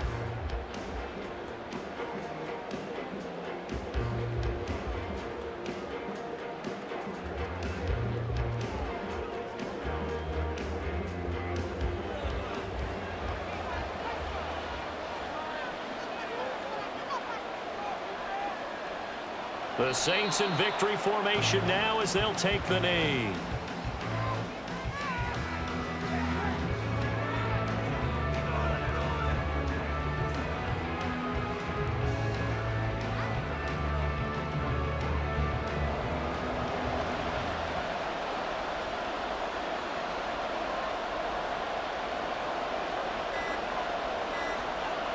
The Saints in victory formation now as they'll take the knee.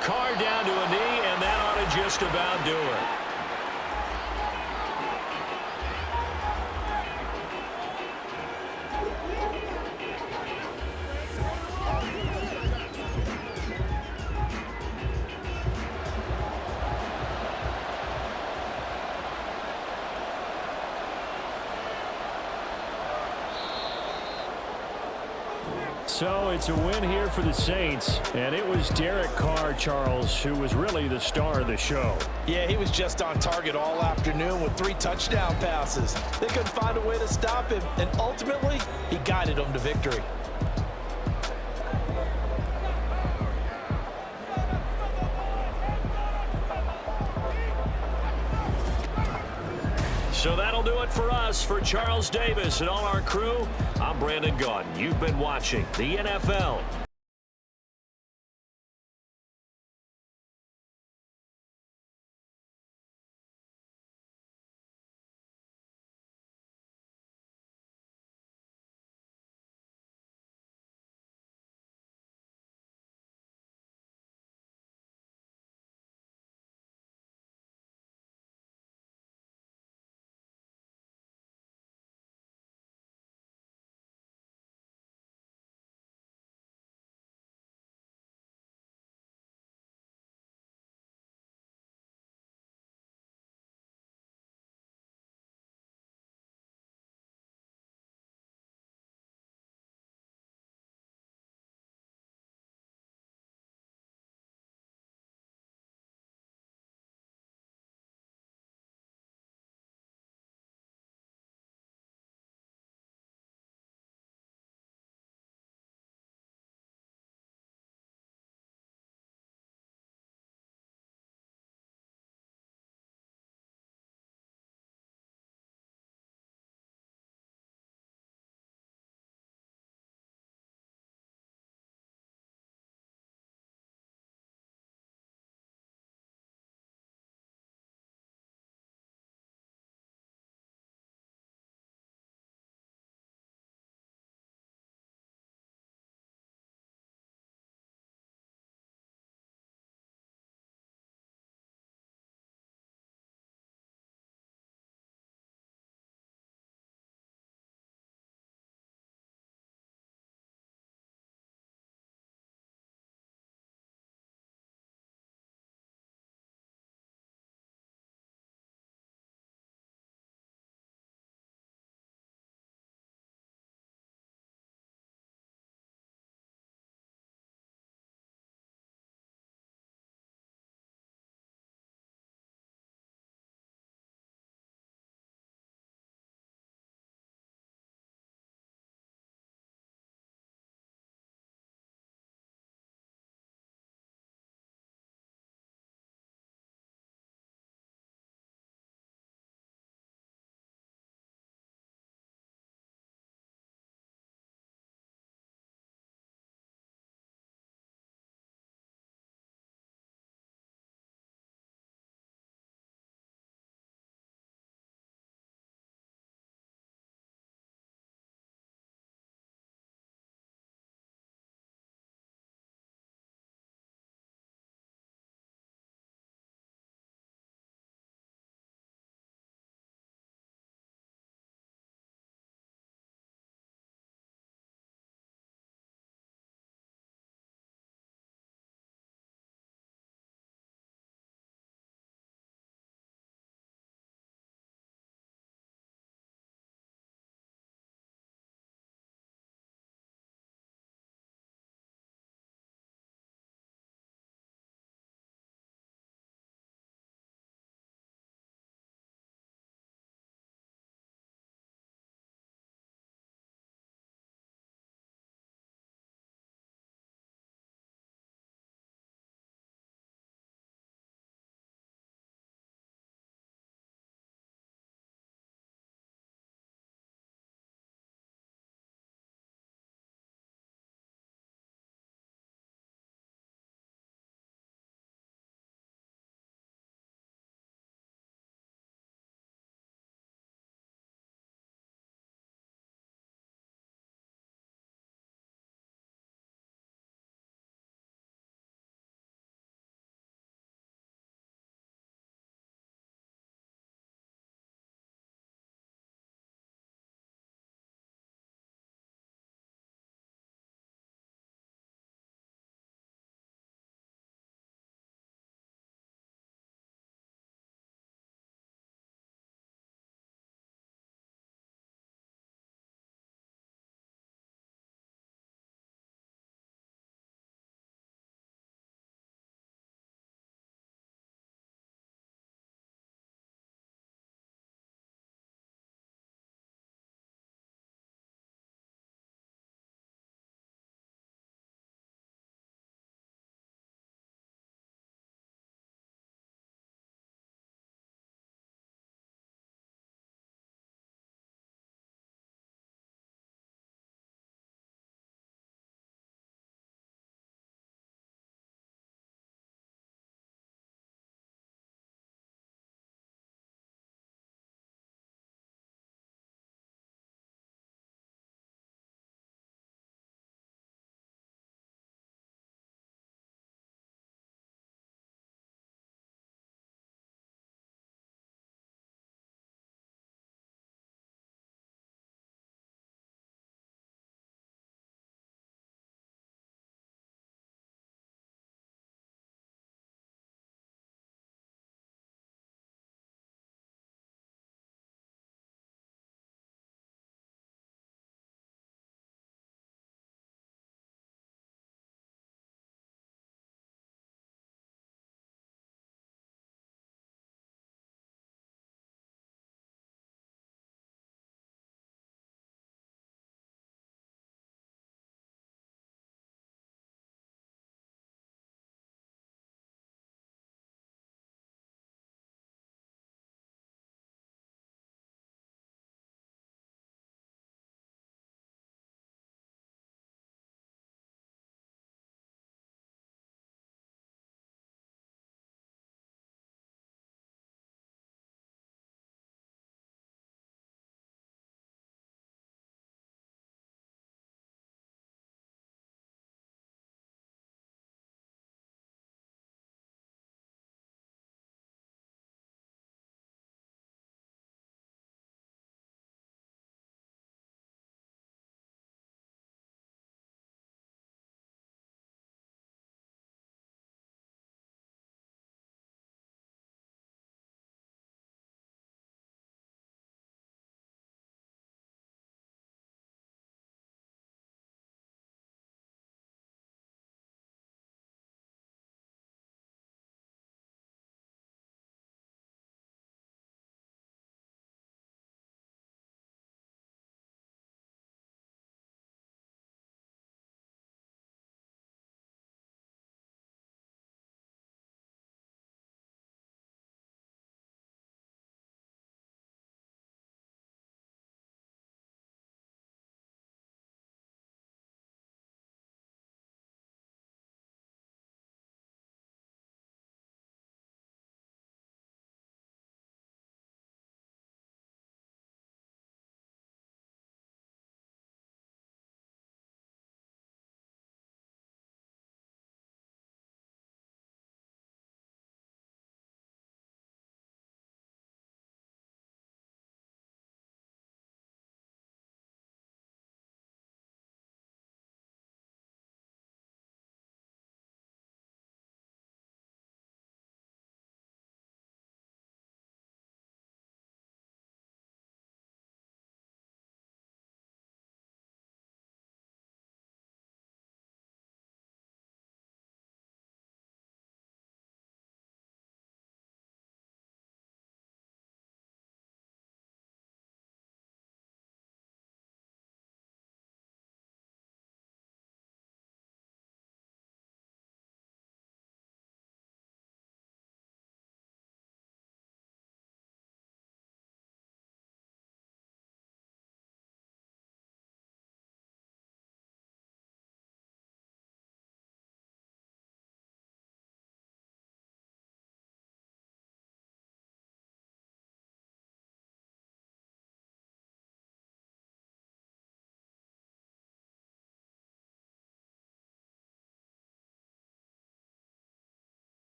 Carr down to a knee, and that ought to just about do it. So it's a win here for the Saints, and it was Derek Carr, Charles, who was really the star of the show. Yeah, he was just on target all afternoon with 3 touchdown passes. They couldn't find a way to stop him, and ultimately, he guided them to victory. So that'll do it for us. For Charles Davis and all our crew, I'm Brandon Gaudin. You've been watching the NFL